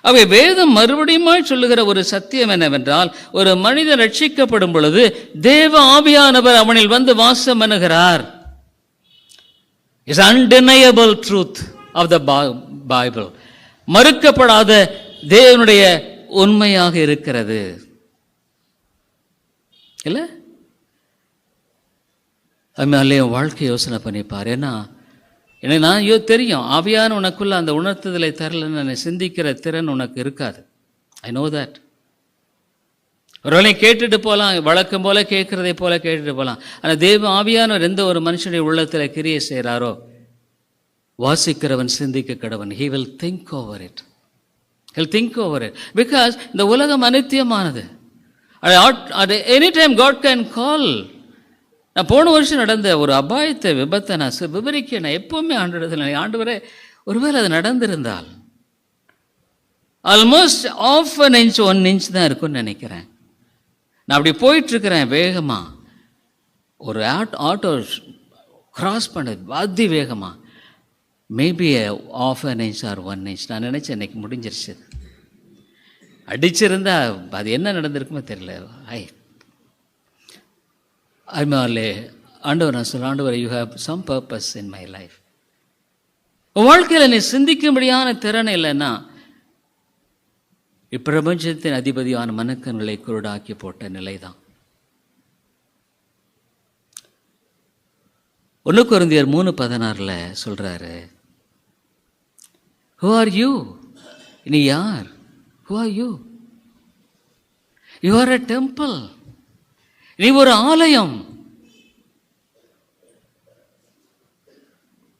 அவை வேதம் மறுபடியும் சொல்லுகிற ஒரு சத்தியம் என்னவென்றால், ஒரு மனிதன் ரட்சிக்கப்படும் பொழுது தேவ ஆவியானவர் அவனில் வந்து வாசம் பண்ணுகிறார். It's undeniable truth of the Bible. மறுக்கப்படாத தேவனுடைய உண்மையாக இருக்கிறது இல்லை? அதுமாதிரி என் வாழ்க்கை யோசனை பண்ணிப்பார். ஏன்னா எனக்கு நான் தெரியும், ஆவியான உனக்குள்ள அந்த உணர்த்துதலை தரலன்னு சிந்திக்கிற திறன் உனக்கு இருக்காது. I know that. ஒருவேளை கேட்டுட்டு போகலாம், வழக்கம் போல கேட்குறதை போல கேட்டுட்டு போகலாம். ஆனால் தேவ ஆவியானவர் எந்த ஒரு மனுஷனுடைய உள்ளத்தில் கிரியை செய்கிறாரோ, வாசிக்கிறவன் சிந்திக்க கடவன். He will think over it. He'll think over it. Because இந்த உலகம் அநித்தியமானது. At any time God can call. நான் போன வருஷம் நடந்த ஒரு அபாயத்தை, விபத்தை நான் விவரிக்க நான் எப்போவுமே ஆண்டவரே ஒருவேளை அது நடந்திருந்தால் almost of an inch 1 inch தான் இருக்குன்னு நினைக்கிறேன். நான் அப்படி போயிட்டுருக்கிறேன் வேகமாக, ஒரு ஆட்டோ கிராஸ் பண்ணது அதி வேகமாக, maybe half an inch or 1 inch. நான் நினச்சேன் இன்னைக்கு முடிஞ்சிருச்சு. அடிச்சிருந்தா அது என்ன நடந்திருக்குமே தெரியல. அதுமாதிரி ஆண்டவர் நான் சொல்ல, ஆண்டவர் you have some purpose in my life. வாழ்க்கையில் நீ சிந்திக்கும்படியான திறன் இல்லைன்னா இப்பிரபஞ்சத்தின் அதிபதியான மனக்கண்களை குருடாக்கி போட்ட நிலைதான். 1 கொரிந்தியர் 3:16 சொல்றாரு, Who are you? நீ யார்? Who are you? You are a temple. நீ ஒரு ஆலயம்.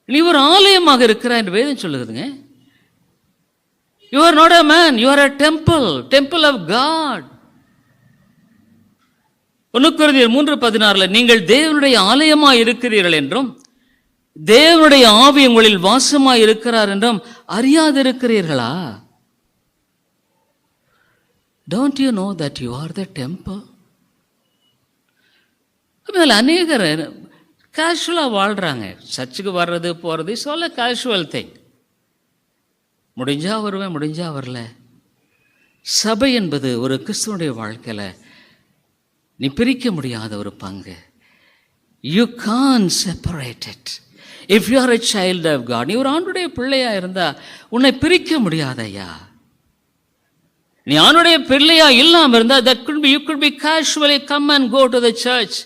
நீ ஒரு ஆலயமாக இருக்கிறாய் என்று வேதம் சொல்லுதுங்க. You are not a man, you are a temple, temple of God. 1 கொரிந்தியர் 3:16 நீங்கள் தேவனுடைய ஆலயமாய் இருக்கிறீர்கள் என்றும் தேவனுடைய ஆவி உங்களில் வாசமாய் இருக்கிறார் என்றும் அறியாதிருக்கிறீர்களா? Don't you know that you are the temple? அதில் அநேகர் கேஷுவலாக வாழ்கிறாங்க. சர்ச்சுக்கு வர்றது போகிறது சொல்ல கேஷுவல் திங். முடிஞ்சா வருவேன், முடிஞ்சா வரல. சபை என்பது ஒரு கிறிஸ்துவனுடைய வாழ்க்கையில் நீ பிரிக்க முடியாத ஒரு பங்கு. You can't separate it. If you are a child of God, நீ ஒரு ஆண்டுடைய பிள்ளையா இருந்தால் உன்னை பிரிக்க முடியாதையா. நீ ஆணுடைய பிள்ளையா இல்லாமல் இருந்தால் that could be, you could be casually come and go to the church.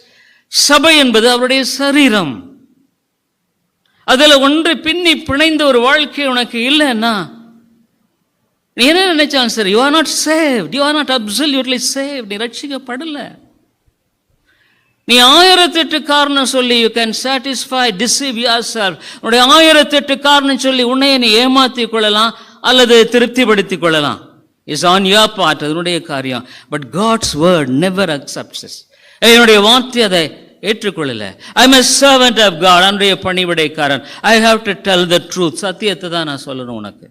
சபை என்பது அவருடைய சரீரம். அதில் ஒன்று பின்னி பிணைந்த ஒரு வாழ்க்கை உனக்கு இல்லைன்னா நீ என்ன நினைச்சாலும் சரி, you are not saved, you are not absolutely saved. நீ ரட்சிக்கப்படல. நீ 1008 காரணம் சொல்லி you can satisfy deceive your self. உன்னுடைய 1008 காரணம் சொல்லி உன்னைய நீ ஏமாற்றிக் கொள்ளலாம் அல்லது திருப்திப்படுத்திக் கொள்ளலாம். இஸ் ஆன் யுவர் பார்ட், அதனுடைய காரியம். But God's word never accepts. என்னுடைய வார்த்தை அதை ஏற்றுக்கொள்ளல. I am a servant of God, அன்றைய பணிவிடைக்காரன். I have to tell the truth. சத்தியத்தை தான் நான் சொல்லணும் உனக்கு.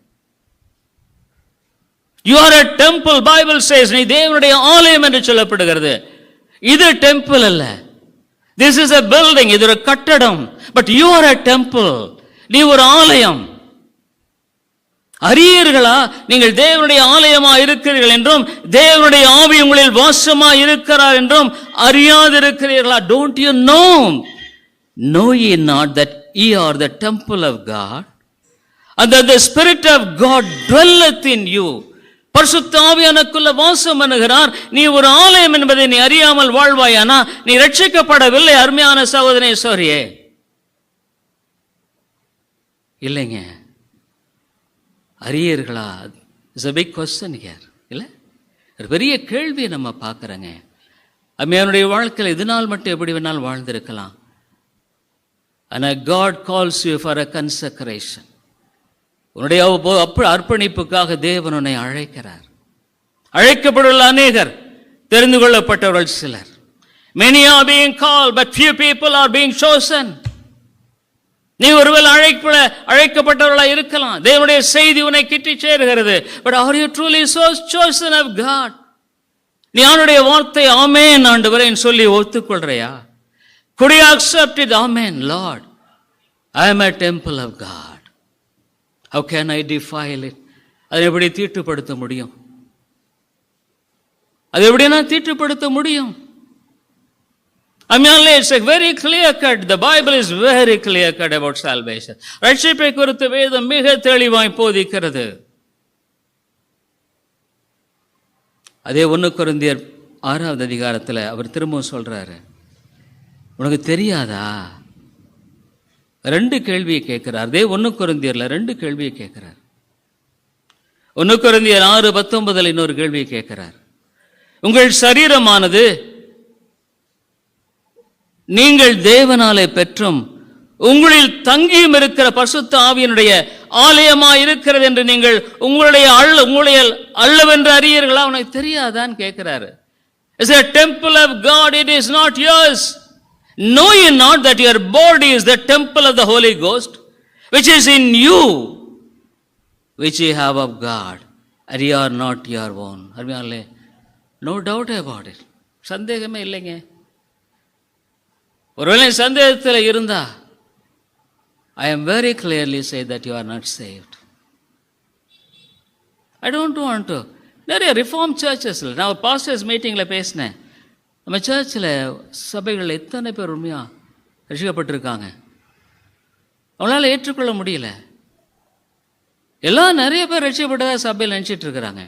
You are a temple. Bible says நீ தேவனுடைய ஆலயம் என்று சொல்லப்படுகிறது. இது டெம்பிள் அல்ல. This is a building. இது ஒரு கட்டடம். But you are a temple. நீ ஒரு ஆலயம். அறியீர்களா நீங்கள் தேவனுடைய ஆலயமா இருக்கிறீர்கள் என்றும் தேவனுடைய ஆவி உங்களில் வாசமா இருக்கிறார் என்றும் அறியாதிருக்கிறீர்களா? Don't you know ye not that ye are the temple of God and that the Spirit of God dwelleth in you? பரிசுத்த ஆவியானவருக்குள்ள வாசம் பண்ணுகிறார். நீ ஒரு ஆலயம் என்பதை நீ அறியாமல் வாழ்வாயானா நீ ரட்சிக்கப்படவில்லை. அருமையான சகோதரனே, சோரியே இல்லைங்க. அறியீர்களா? It's a big question here. இல்லை, ஒரு பெரிய கேள்வியை நம்ம பார்க்குறோங்க. அம்மையானுடைய வாழ்க்கையில் இது நாள் மட்டும் எப்படி வேணாலும் வாழ்ந்திருக்கலாம். ஆனால் God calls you for a consecration. உன்னுடைய அர்ப்பணிப்புக்காக தேவன் உன்னை அழைக்கிறார். அழைக்கப்பட்டுள்ள அநேகர், தெரிந்து கொள்ளப்பட்டவர்கள் சிலர். Many are being called but few people are being chosen. நீ ஒருவேளை அழைக்கப்பட்டவர்களா இருக்கலாம். தேவனுடைய செய்தி உன்னை கிட்டி சேருகிறது. But are you truly so chosen of God? நீ அவனுடைய வார்த்தை ஆமென் ஆண்டவரே சொல்லி ஒத்துக்கொள்றையா? Could you accept it? Amen, Lord. I am a temple of God. How can I defile it? அதை எப்படி தீட்டுப்படுத்த முடியும்? அதை எப்படி நான் தீட்டுப்படுத்த முடியும்? I mean, it's a very clear cut. The Bible is very clear cut about salvation. ரட்சிப்பை குறித்து வேதம் மிக தெளிவாய் போதிக்கிறது. அதே 1 கொரிந்தியர் 6வது அதிகாரத்தில் அவர் திரும்பவும் சொல்றாரு, உனக்கு தெரியாதா? 2 கேள்வியை கேட்கிறார். அதே 1 கொரிந்தியர்ல 2 கேள்வியை கேட்கிறார். 1 கொரிந்தியர் 6:19 இன்னொரு கேள்வியை கேட்கிறார். உங்கள் சரீரமானது நீங்கள் தேவனாலே பெற்றும் உங்களில் தங்கியும் இருக்கிற பரிசுத்த ஆவியினுடைய ஆலயமாய் இருக்கிறது என்று நீங்கள் உங்களுடைய அல்லவென்று அறியீர்களா? உனக்கு தெரியாதான்னு கேட்கிறாரு. It's a temple of God, it is not yours. Know ye not that your body is the temple of the Holy Ghost, which is in you, which ye have of God, and ye are not your own. அருமையானே, no doubt about it. சந்தேகமே இல்லைங்க. ஒருவேளை சந்தேகத்தில் இருந்தா, I am very clearly say that you are not saved. I don't want to. நிறைய reform சர்ச்சஸில் நான் pastors மீட்டிங்கில் பேசினேன். நம்ம சர்ச்சில் சபைகளில் எத்தனை பேர் உண்மையாக ரசிக்கப்பட்டிருக்காங்க, அவங்களால ஏற்றுக்கொள்ள முடியல. எல்லாம் நிறைய பேர் ரசிக்கப்பட்டதாக சபையில் நினச்சிட்டு இருக்கிறாங்க.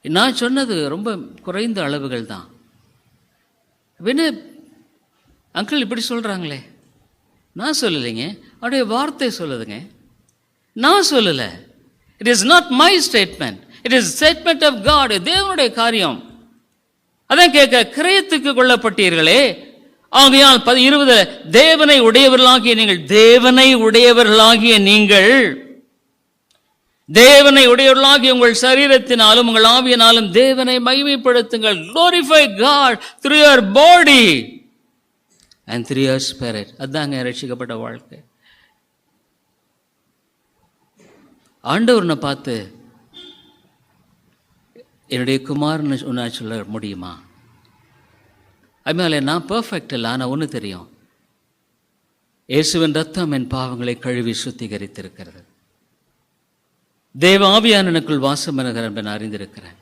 நான் சொன்னது ரொம்ப குறைந்த அளவுகள் தான். என்ன அங்கிள் இப்படி சொல்கிறாங்களே, நான் சொல்லலைங்க, அவருடைய வார்த்தை சொல்லுதுங்க, நான் சொல்லலை. It is not my statement, it is statement of God. தேவனுடைய காரியம். அதான் கேட்க, கிரயத்துக்கு கொள்ளப்பட்டீர்களே, ஆகையால் 20 தேவனை உடையவர்களாகிய நீங்கள், தேவனை உடையவர்களாகிய நீங்கள், தேவனை உடையவர்களாகிய உங்கள் சரீரத்தினாலும் உங்கள் ஆவியினாலும் தேவனை மகிமைப்படுத்துங்கள். Glorify God through your body and through your spirit. அதாங்க ரட்சிக்கப்பட்ட வாழ்க்கை. ஆண்டவர்னை பார்த்து என்னுடைய குமாரன்னு ஒன்றா சொல்ல முடியுமா? அதுமாதிரி நான் பர்ஃபெக்ட் இல்லை, ஆனால் ஒன்று தெரியும், இயேசுவின் ரத்தம் என் பாவங்களை கழுவி சுத்திகரித்திருக்கிறது. தேவ ஆவியானவர் எனக்குள் வாசம் பண்ணுகிறார் என்பதை நான் அறிந்திருக்கிறேன்.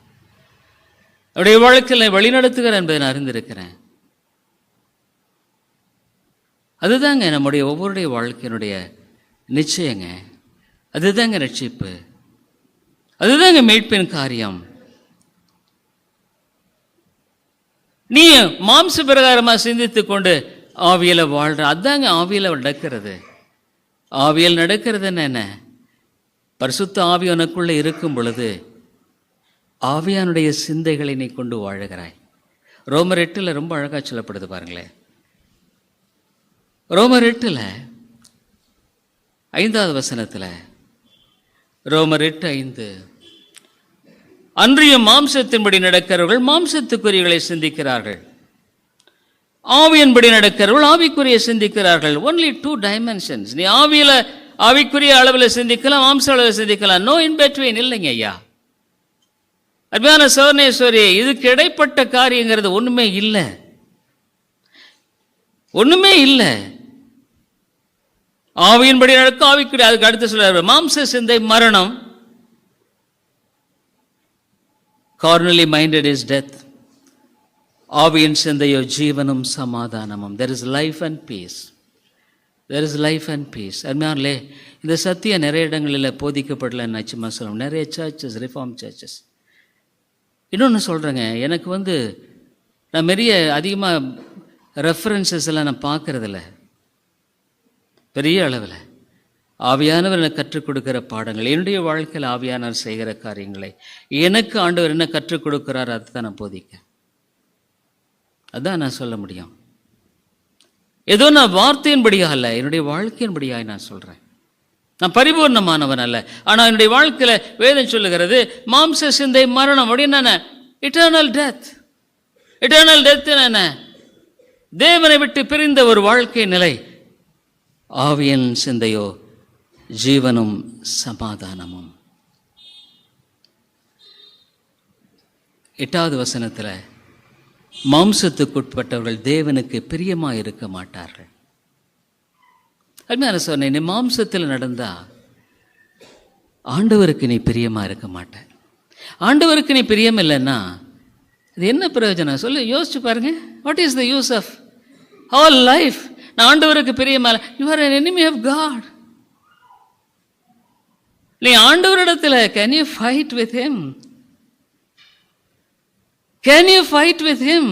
அவருடைய வாழ்க்கையில் வழிநடத்துகிறார் என்பதை நான் அறிந்திருக்கிறேன். அதுதாங்க நம்முடைய ஒவ்வொருடைய வாழ்க்கையினுடைய நிச்சயங்க. அதுதாங்க ரட்சிப்பு, அதுதாங்க மீட்பின் காரியம். நீ மாம்ச பிரகாரமாக சிந்தித்து கொண்டு ஆவியலை வாழ்ற, அதாங்க ஆவியலை நடக்கிறது. ஆவியல் நடக்கிறதுன்னு என்ன? பரிசுத்த ஆவி உனக்குள்ளே இருக்கும் பொழுது ஆவியானுடைய சிந்தைகளை நீ கொண்டு வாழுகிறாய். ரோமர் 8 ரொம்ப அழகாக சொல்லப்படுது பாருங்களேன். ரோமர் 8 5வது வசனத்தில், ரோமர் 8:5, அன்றியும் மாம்சத்தின்படி நடக்கிறவர்கள் மாம்சத்துக்குரியவர்களை சிந்திக்கிறார்கள், ஆவியின்படி நடக்கிறவர்கள் ஆவிக்குரிய சிந்திக்கிறார்கள். Only 2 dimensions. நீ ஆவிக்குரிய அளவில் சிந்திக்கலாம், மாம்ச அளவில் சிந்திக்கலாம். No in between. இல்லைங்க ஐயா, அருமையான சோர்ணேஸ்வரி, இதுக்கு இடைப்பட்ட காரியங்கிறது ஒண்ணுமே இல்லை, ஒண்ணுமே இல்லை. ஆவியின்படி நடக்க ஆவிக்குரிய. அதுக்கு அடுத்து சொல்ற மாம்ச சிந்தை மரணம், carnally minded is death, ஆவியின் சிந்தையோ ஜீவனும் சமாதானமும். there is life and peace, there is life and peace. அருமையானே, இந்த சத்தியம் நிறைய இடங்களில் போதிக்கப்படலன்னு நிச்சயமா சொல்லணும். நிறைய சர்ச்சஸ், ரிஃபார்ம் சர்ச்சஸ். இன்னொன்று சொல்கிறேங்க, எனக்கு நான் அதிகமாக ரெஃபரன்சஸ் எல்லாம் நான் பார்க்குறதில்ல பெரிய அளவில். ஆவியானவர் எனக்கு கற்றுக் கொடுக்குற பாடங்கள், என்னுடைய வாழ்க்கையில் ஆவியானவர் செய்கிற காரியங்களை, எனக்கு ஆண்டவர் என்ன கற்றுக் கொடுக்குறார், அதுதான் நான் போதிக்க, அதுதான் நான் சொல்ல முடியும். ஏதோ நான் வார்த்தையின்படியாக அல்ல, என்னுடைய வாழ்க்கையின்படியாக நான் சொல்கிறேன். நான் பரிபூர்ணமானவன் அல்ல, ஆனால் என்னுடைய வாழ்க்கையில் வேதம் சொல்லுகிறது மாம்ச சிந்தை மரணம். அப்படின்னா இட்டர்னல் டெத். இட்டர்னல் டெத் என்ன? தேவனை விட்டு பிரிந்த ஒரு வாழ்க்கை நிலை. ஆவியின் சிந்தையோ ஜீவனும் சமாதானமும். 8வது வசனத்தில் மாம்சத்துக்குட்பட்டவர்கள் தேவனுக்கு பிரியமாக இருக்க மாட்டார்கள். அருமையான சொன்னேன், நீ மாம்சத்தில் நடந்தா ஆண்டவருக்கு நீ பிரியமாக இருக்க மாட்ட. ஆண்டவருக்கு நீ பிரியம் இல்லைன்னா அது என்ன பிரயோஜனம் சொல்லு? யோசிச்சு பாருங்க. What is the use of whole life? நான் ஆண்டவருக்கு பிரியமா இல்லை. You are an enemy of God. நீ ஆண்டவரிடத்தில் can you fight with him? Can you fight with him?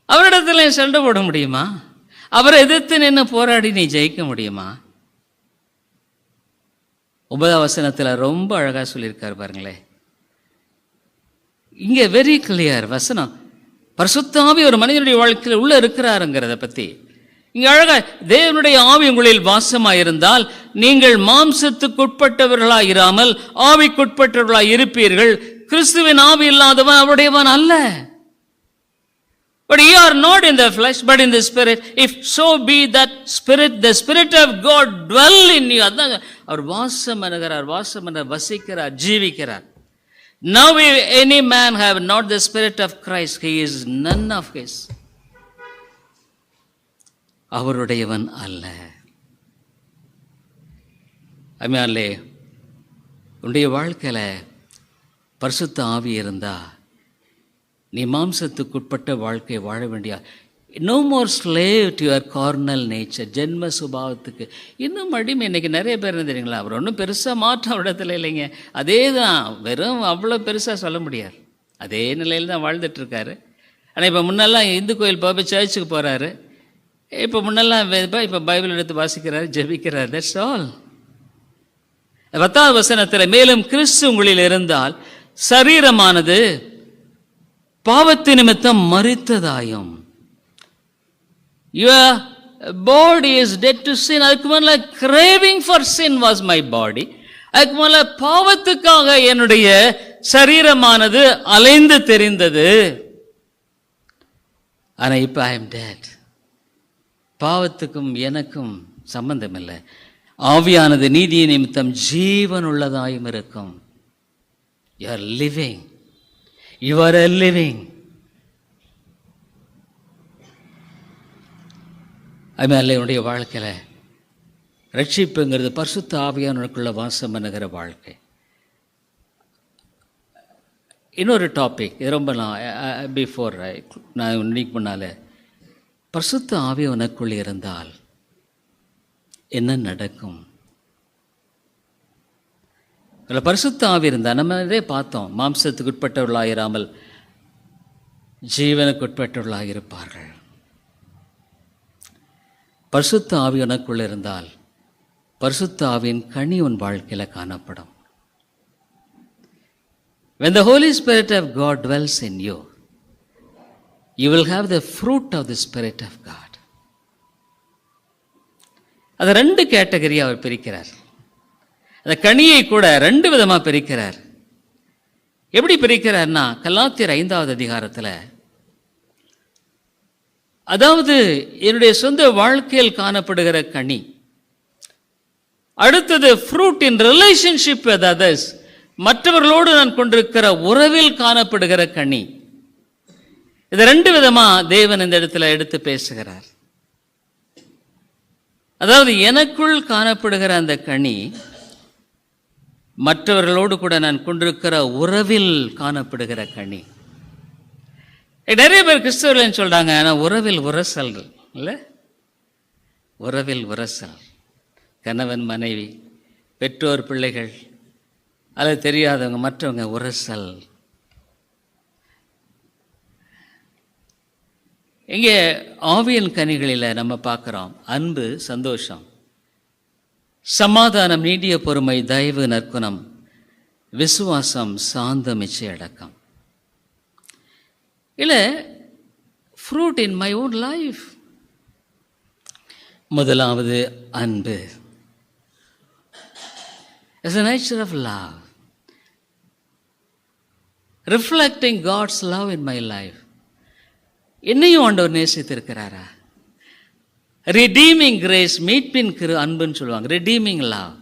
அவரிடத்தில் சண்டை போட முடியுமா? அவரை எதிர்த்து நின்று போராடி நீ ஜெயிக்க முடியுமா? 9ஆம் வசனத்தில் ரொம்ப அழகாக சொல்லியிருக்காரு பாருங்களேன். இங்கே வெரி கிளியர் வசனம். பரிசுத்த ஆவி ஒரு மனிதனுடைய வாழ்க்கையில் உள்ள இருக்கிறாருங்கிறத பற்றி இங்கே அழகா, தேவனுடைய ஆவி உங்களில் வாசமாயிருந்தால் நீங்கள் மாம்சத்துக்குட்பட்டவர்களாக இராமல் ஆவிக்குட்பட்டவர்களாக இருப்பீர்கள். கிறிஸ்துவின் ஆவி இல்லாதவன் அவருடையவன் அல்ல. But ye are not in the flesh, but in the spirit. If so be that spirit, the spirit of God dwell in you. அதான் அவர் வாசம் பண்ணுகிறார், வாசம் பண்ண வசிக்கிறார், ஜீவிக்கிறார். Now if any man have not the spirit of Christ, he is none of his. அவருடையவன் அல்ல. அம்மையாலே, உன்னுடைய வாழ்க்கையில பரிசுத்த ஆவி இருந்தா நீ மாம்சத்துக்குட்பட்ட வாழ்க்கையை வாழ வேண்டிய, no more slave to your carnal nature, ஜென்ம சுபாவத்துக்கு இன்னும் அடிமை. இன்றைக்கி நிறைய பேர் என்ன தெரியுங்களா, அவர் ஒன்றும் பெருசாக மாற்றம் இடத்துல இல்லைங்க, அதே தான், வெறும் அவ்வளோ பெருசாக சொல்ல முடியாது, அதே நிலையில் தான் வாழ்ந்துட்டுருக்காரு. ஆனால் இப்போ முன்னெல்லாம் இந்து கோயில் போய் சர்ச்சுக்கு போகிறாரு, இப்போ முன்னெல்லாம் இப்போ பைபிள் எடுத்து வாசிக்கிறாரு, ஜெபிக்கிறார். That's all. 10ஆம் வசனத்தில், மேலும் கிறிஸ்து உங்களில் இருந்தால் சரீரமானது பாவத்து நிமித்தம் மரித்ததாயும். Your body is dead to sin. அதுக்கு மேல craving for sin was my body. அதுக்கு மேல பாவத்துக்காக என்னுடைய சரீரமானது அலைந்து தெரிந்தது. ஆனா இப்ப I am dead. பாவத்துக்கும் எனக்கும் சம்பந்தம் இல்லை. ஆவியானது நீதி நிமித்தம் ஜீவன் உள்ளதாயும் இருக்கும். You are living. You are a living. அதுமாதிரி என்னுடைய வாழ்க்கையில் ரட்சிப்புங்கிறது பரிசுத்த ஆவியானவருக்குள்ள வாசம் பண்ணுகிற வாழ்க்கை. இன்னொரு டாபிக், இது ரொம்ப பிஃபோர் நான் இன்னைக்கு முன்னால், பரிசுத்த ஆவி உனக்குள் இருந்தால் என்ன நடக்கும்? அதில் பரிசுத்த ஆவி இருந்தால் நம்ம இதே பார்த்தோம், மாம்சத்துக்கு உட்பட்டவர்களாயிராமல் ஜீவனுக்குட்பட்டவர்களாக இருப்பார்கள். பரிசுத்த ஆவி உனக்குள் இருந்தால் பரிசுத்த ஆவியின் கனி உன் வாழ்க்கையில் காணப்படும். When the Holy Spirit of God dwells in you, you will have the fruit of the Spirit of God. அதை 2 கேட்டகரியாக அவர் பிரிக்கிறார். அந்த கனியை கூட 2 விதமாக பிரிக்கிறார். எப்படி பிரிக்கிறார்னா, கலாத்தியர் 5ஆவது அதிகாரத்தில், அதாவது என்னுடைய சொந்த வாழ்க்கையில் காணப்படுகிற கனி, அடுத்தது fruit in relationship with others, மற்றவர்களோடு நான் கொண்டிருக்கிற உறவில் காணப்படுகிற கனி. இது 2 விதமா தேவன் இந்த இடத்துல எடுத்து பேசுகிறார். அதாவது எனக்குள் காணப்படுகிற அந்த கனி, மற்றவர்களோடு கூட நான் கொண்டிருக்கிற உறவில் காணப்படுகிற கனி. நிறைய பேர் கிறிஸ்தவர்கள் சொல்றாங்க, ஆனால் உறவில் உரசல் இல்லை, உறவில் உரசல், கணவன் மனைவி, பெற்றோர் பிள்ளைகள், அது தெரியாதவங்க மற்றவங்க, உரசல். இங்கே ஆவியின் கனிகளில் நம்ம பார்க்குறோம் அன்பு, சந்தோஷம், சமாதானம், நீடிய பொறுமை, தயவு, நற்குணம், விசுவாசம், சாந்தம், இச்சை அடக்கம். இல்லை fruit in my own life. முதலாவது அன்பு. As a nature of love, reflecting God's love in my life. என்னையும் ஆண்டவர் நேசித்திருக்கிறாரா? ரிடீமிங் கிரேஸ், மீட்பின் அன்புன்னு சொல்லுவாங்க, ரிடீமிங் லவ்.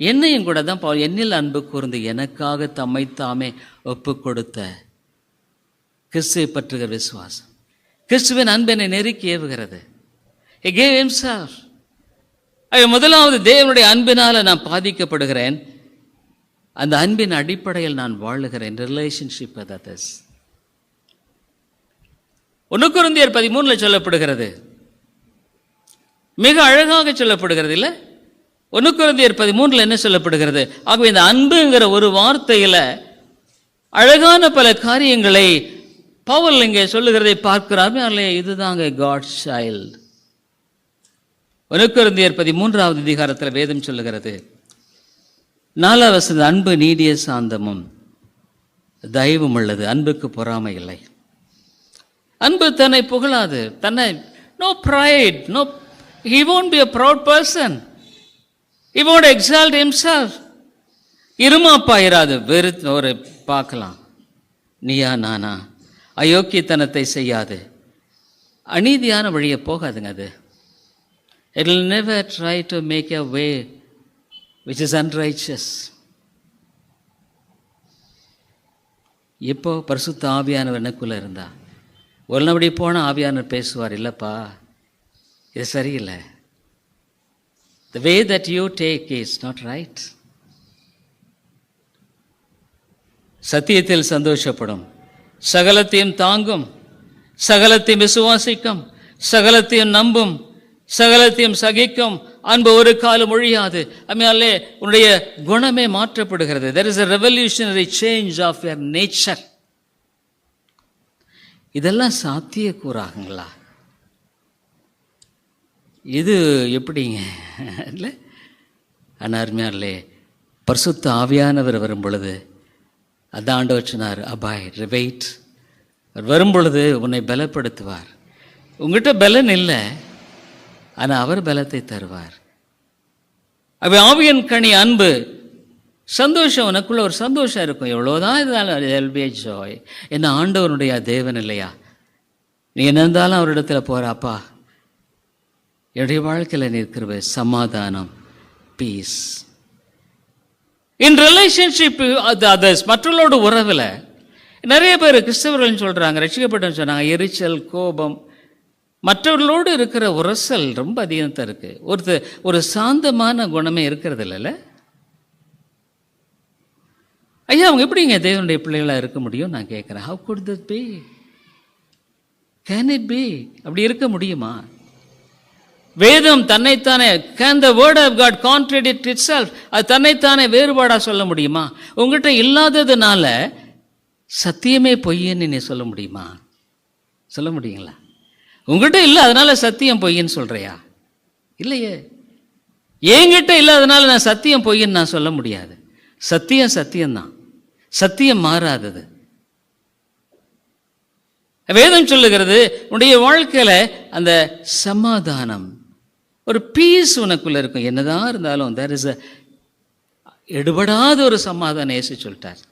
என்னையும் கூட தான் என்னில் அன்பு கூர்ந்து எனக்காக தம்மை தாமே ஒப்பு கொடுத்த கிறிஸ்துவை பற்றுகிற விசுவாசம் கிறிஸ்துவின் அன்பினை நெருக்கி ஏவுகிறது. He gave himself. முதலாவது தேவனுடைய அன்பினால நான் பாதிக்கப்படுகிறேன். அந்த அன்பின் அடிப்படையில் நான் வாழுகிறேன். Relationship with others. 1 கொரிந்தியர் 13 சொல்லப்படுகிறது, மிக அழகாக சொல்லப்படுகிறது இல்லை? 1 கொரிந்தியர் 13 என்ன சொல்லப்படுகிறது? ஆகவே இந்த அன்புங்கிற ஒரு வார்த்தையில் அழகான பல காரியங்களை பவுல் இங்கே சொல்லுகிறதை பார்க்கிறார். இதுதாங்க காட்ஸ் சைல்ட். 1 கொரிந்தியர் 13வது அதிகாரத்தில் வேதம் சொல்லுகிறது, 4வது வசனம், அன்பு நீடிய சாந்தமும் தயவும் உள்ளது, அன்புக்கு பொறாமை இல்லை. அன்பு தன்னை புகழாது, தன்னை no pride, no, he won't be a proud person, he won't exalt himself. இருமாப்பா இராது, வெறு ஒரு பார்க்கலாம், நீயா நானா, அயோக்கியத்தனத்தை செய்யாது, அநீதியான வழியை போகாதுங்க. அது it will never try to make a way which is unrighteous. இப்போ பரிசுத்த ஆவியானவர் எனக்குள்ள இருந்தா ஒரு நபடி போன ஆவியானவர் பேசுவார், இல்லைப்பா இது சரியில்லை, the way that you take is not right. சத்தியத்தில் சந்தோஷப்படும், சகலத்தையும் தாங்கும், சகலத்தையும் விசுவாசிக்கும், சகலத்தையும் நம்பும், சகலத்தையும் சகிக்கும், அன்பு ஒரு காலம் ஒழியாது. அம்மையாலே உன்னுடைய குணமே மாற்றப்படுகிறது. there is a revolutionary change of your nature. இதெல்லாம் சாத்தியக்கூறாகுங்களா? இது எப்படிங்க இல்லை? அருமையாலே பரிசுத்த ஆவியானவர் வரும் பொழுது அதான் ஆண்டவர் சொன்னார், அபாய்ட், வெயிட். வரும் பொழுது உன்னை பலப்படுத்துவார். உங்ககிட்ட பலன் இல்லை, ஆனால் அவர் பலத்தை தருவார். அப்போ ஆவியின் கனி அன்பு, சந்தோஷம். உனக்குள்ள ஒரு சந்தோஷம் இருக்கும். எவ்வளோதான் இருந்தாலும் ஜாய். என்ன ஆண்டவனுடைய தேவன் இல்லையா? நீ என்ன இருந்தாலும் அவரிடத்துல போகிறாப்பா, என்னுடைய வாழ்க்கையில் நிற்கிற சமாதானம், பீஸ் இன் ரிலேஷன்ஷிப் அதர்ஸ். மற்றவர்களோட உறவில் நிறைய பேர் கிறிஸ்தவர்கள் சொல்கிறாங்க, ரட்சிக்கப்பட்டன்னு சொன்னாங்க, எரிச்சல், கோபம், மற்றவர்களோடு இருக்கிற உரசல் ரொம்ப அதிகமாக இருக்குது. ஒரு சாந்தமான குணமே இருக்கிறது இல்லைல்ல? ஐயா, அவங்க எப்படிங்க தேவனுடைய பிள்ளைகளாக இருக்க முடியும் நான் கேட்குறேன். How could that be? Can it be? அப்படி இருக்க முடியுமா? வேதம் தன்னைத்தானே, can the word of God contradict itself? அது தன்னைத்தானே வேறுபாடாக சொல்ல முடியுமா? உங்கள்கிட்ட இல்லாததுனால சத்தியமே பொய்யன்னு நீ சொல்ல முடியுமா? சொல்ல முடியுங்களா? உங்ககிட்ட இல்லை அதனால சத்தியம் பொய்ன்னு சொல்கிறியா? இல்லையே. என்கிட்ட இல்லாதனால நான் சத்தியம் பொய்ன்னு நான் சொல்ல முடியாது. சத்தியம் சத்தியம்தான், சத்தியம் மாறாதது. வேதம் சொல்லுகிறது, உன்னுடைய வாழ்க்கையில் அந்த சமாதானம், ஒரு பீஸ் உனக்குள்ள இருக்கும். என்னதான் இருந்தாலும் there is a எடுபடாத ஒரு சமாதானம். இயேசு சொல்லிட்டார்,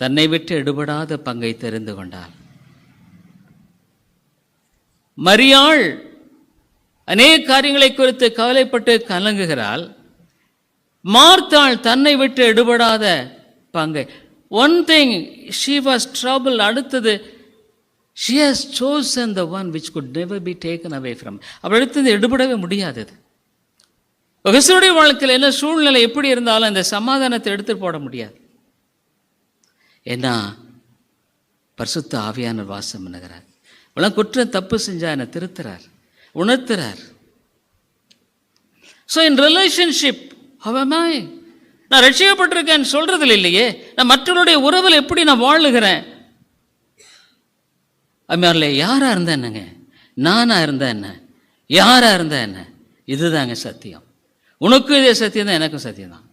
தன்னை விட்டு எடுபடாத பங்கை தெரிந்து கொண்டார். மரியாள் அநேக காரியங்களை குறித்து கவலைப்பட்டு கலங்குகிறாள். மார்த்தாள் தன்னை விட்டு எடுபடாத பங்கை. One thing she was troubled. அடுத்தது she has chosen the one which could never be taken away from. அவள் அடுத்தது எடுபடவே முடியாதது. கிறிஸ்துவுடைய வாழ்க்கையில் என்ன சூழ்நிலை எப்படி இருந்தாலும் அந்த சமாதானத்தை எடுத்துட்டு போட முடியாது. ஏன்னா பரிசுத்த ஆவியானவர் வாசம் பண்ணுகிறார். இவ்வளோ குற்றம் தப்பு செஞ்சா என்னை திருத்துறார், உணர்த்துறார். ஸோ இன் ரிலேஷன்ஷிப் அவமாய் நான் ரட்சிக்கப்பட்டிருக்கேன்னு சொல்றதில்ல இல்லையே. நான் மற்றவருடைய உறவில் எப்படி நான் வாழுகிறேன்? அம்மையார்ல யாரா இருந்தா என்னங்க, நானா இருந்தா என்ன, யாரா இருந்தா என்ன, இதுதாங்க சத்தியம். உனக்கும் இதே சத்தியம் தான், எனக்கும் சத்தியம் தான்.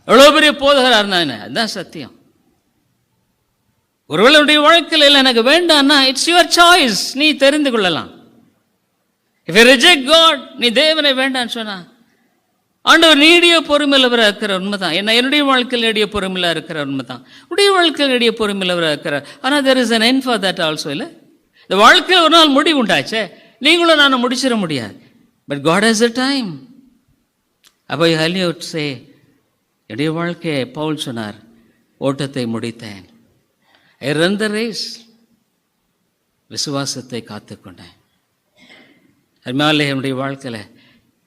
எவ்வளோ பெரிய போதகராக இருந்தா என்ன, அதுதான் சத்தியம். ஒருவேளை உடைய வாழ்க்கையில் எனக்கு வேண்டாம்னா இட்ஸ் யுவர் சாய்ஸ், நீ தெரிந்து கொள்ளலாம். இஃப் யூ ரிஜெக்ட் காட், நீ தேவனை வேண்டான்னு சொன்னா, ஆண்டவர் நீடிய பொறுமையிலவராக இருக்கிற உண்மைதான். என்னுடைய வாழ்க்கையில் நீடிய பொறுமையில இருக்கிற உண்மைதான், உடைய வாழ்க்கையில் நீடிய பொறுமையிலவராக இருக்கிறார். ஆனால் there is an end for that also. இல்லை, இந்த வாழ்க்கையில் ஒரு நாள் முடிவு உண்டாச்சே, நீங்களும் நான் முடிச்சிட முடியாது. But God has a time. அப்போ ஹலிவுட் சே, என்னுடைய வாழ்க்கையை பவுல் சொன்னார், ஓட்டத்தை முடித்தேன், I run the race, விசுவாசத்தை காத்துக்கொண்டேன். அதனால என்னுடைய வாழ்க்கையில்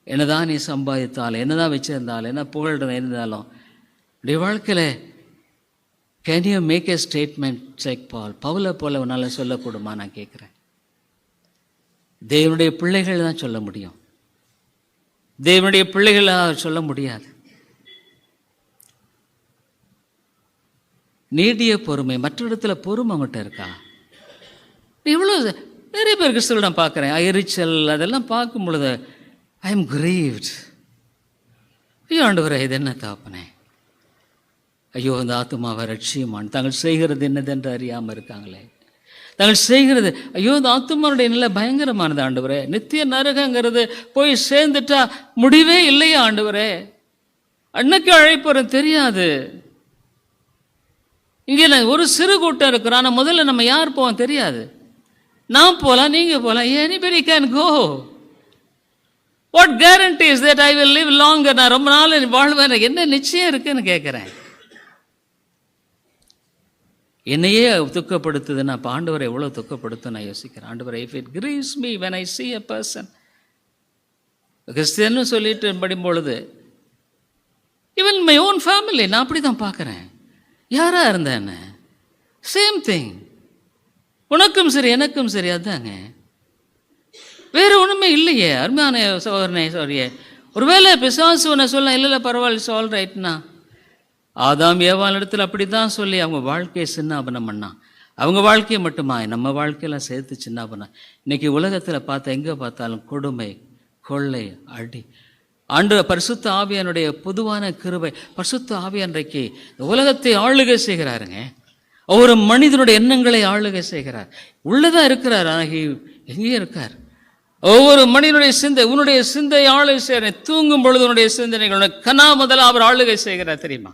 என்னதான் நீ சம்பாதித்தாலும், என்னதான் வச்சிருந்தாலும், என்ன புகழ் இருந்தாலும், என்னுடைய வாழ்க்கையில் can you make a statement like பவுலை போல உன்னால் சொல்லக்கூடுமா நான் கேட்குறேன். தேவனுடைய பிள்ளைகள் தான் சொல்ல முடியும், தேவனுடைய பிள்ளைகளாக சொல்ல முடியாது. நீடிய பொறுமை, மற்ற இடத்துல பொறுமை அவங்ககிட்ட இருக்கா? இவ்வளோ நிறைய பேர் கிறிஸ்துவ நான் பார்க்குறேன், எரிச்சல் அதெல்லாம் பார்க்கும் பொழுது ஐ எம் கிரீவ்ட். ஐயோ ஆண்டவரே, இது என்ன தாப்பனே, ஐயோ அந்த ஆத்துமாவை ரட்சியமான் தாங்கள் செய்கிறது என்னதென்று அறியாமல் இருக்காங்களே, தாங்கள் செய்கிறது, ஐயோ இந்த ஆத்துமாவுடைய நிலை பயங்கரமானது ஆண்டவரே, நித்திய நரகங்கிறது போய் சேர்ந்துட்டா முடிவே இல்லையா ஆண்டவரே, அன்னைக்கு அழைப்புறேன் தெரியாது. இங்கே ஒரு சிறு கூட்டம் இருக்கிறோம், ஆனால் முதல்ல நம்ம யார் போவோம் தெரியாது. நான் போகலாம், நீங்கள் போகலாம், anybody can go. What guarantees that I will live longer? நான் ரொம்ப நாள் வாழ்வேன், என்ன நிச்சயம் இருக்குன்னு கேட்குறேன். என்னையே துக்கப்படுத்துது, நான் இப்போ ஆண்டவரை எவ்வளோ துக்கப்படுத்த நான் யோசிக்கிறேன். ஆண்டவரை, if it grieves me when I see a person, கிறிஸ்டியன்னு சொல்லிட்டு படிக்கும் பொழுது, ஈவன் மை ஓன் ஃபேமிலி நான் அப்படி தான் பார்க்குறேன். யாராக இருந்தேன் என்ன, சேம் திங், உனக்கும் சரி எனக்கும் சரி, அதுதாங்க, வேறு ஒன்றுமே இல்லையே. அருமையான சோதரனே சாரியே, ஒருவேளை பிசாசு உன்னை சொல்ல இல்லை பரவாயில்ல சால் ரைட்னா, ஆதாம் ஏவாள் இடத்துல அப்படி தான் சொல்லி அவங்க வாழ்க்கையை சின்னாபனம் பண்ணான். அவங்க வாழ்க்கையை மட்டுமா, நம்ம வாழ்க்கையெல்லாம் சேர்த்து சின்னாபனா. இன்னைக்கு உலகத்தில் பார்த்தா எங்கே பார்த்தாலும் கொடுமை, கொள்ளை, அடி. பரிசுத்த ஆவியானுடைய பொதுவான கிருபை, பரிசுத்த ஆவியான்றைக்கு உலகத்தை ஆளுகை செய்கிறாருங்க. ஒவ்வொரு மனிதனுடைய எண்ணங்களை ஆளுகை செய்கிறார். உள்ளதான் இருக்கிறார், ஆனால் எங்கேயும் இருக்கார். ஒவ்வொரு மனிதனுடைய சிந்தை, உன்னுடைய சிந்தை ஆளுகை செய்கிற, தூங்கும் பொழுது உன்னுடைய சிந்தனைகளுடைய கனா முதல்ல அவர் ஆளுகை செய்கிறார் தெரியுமா?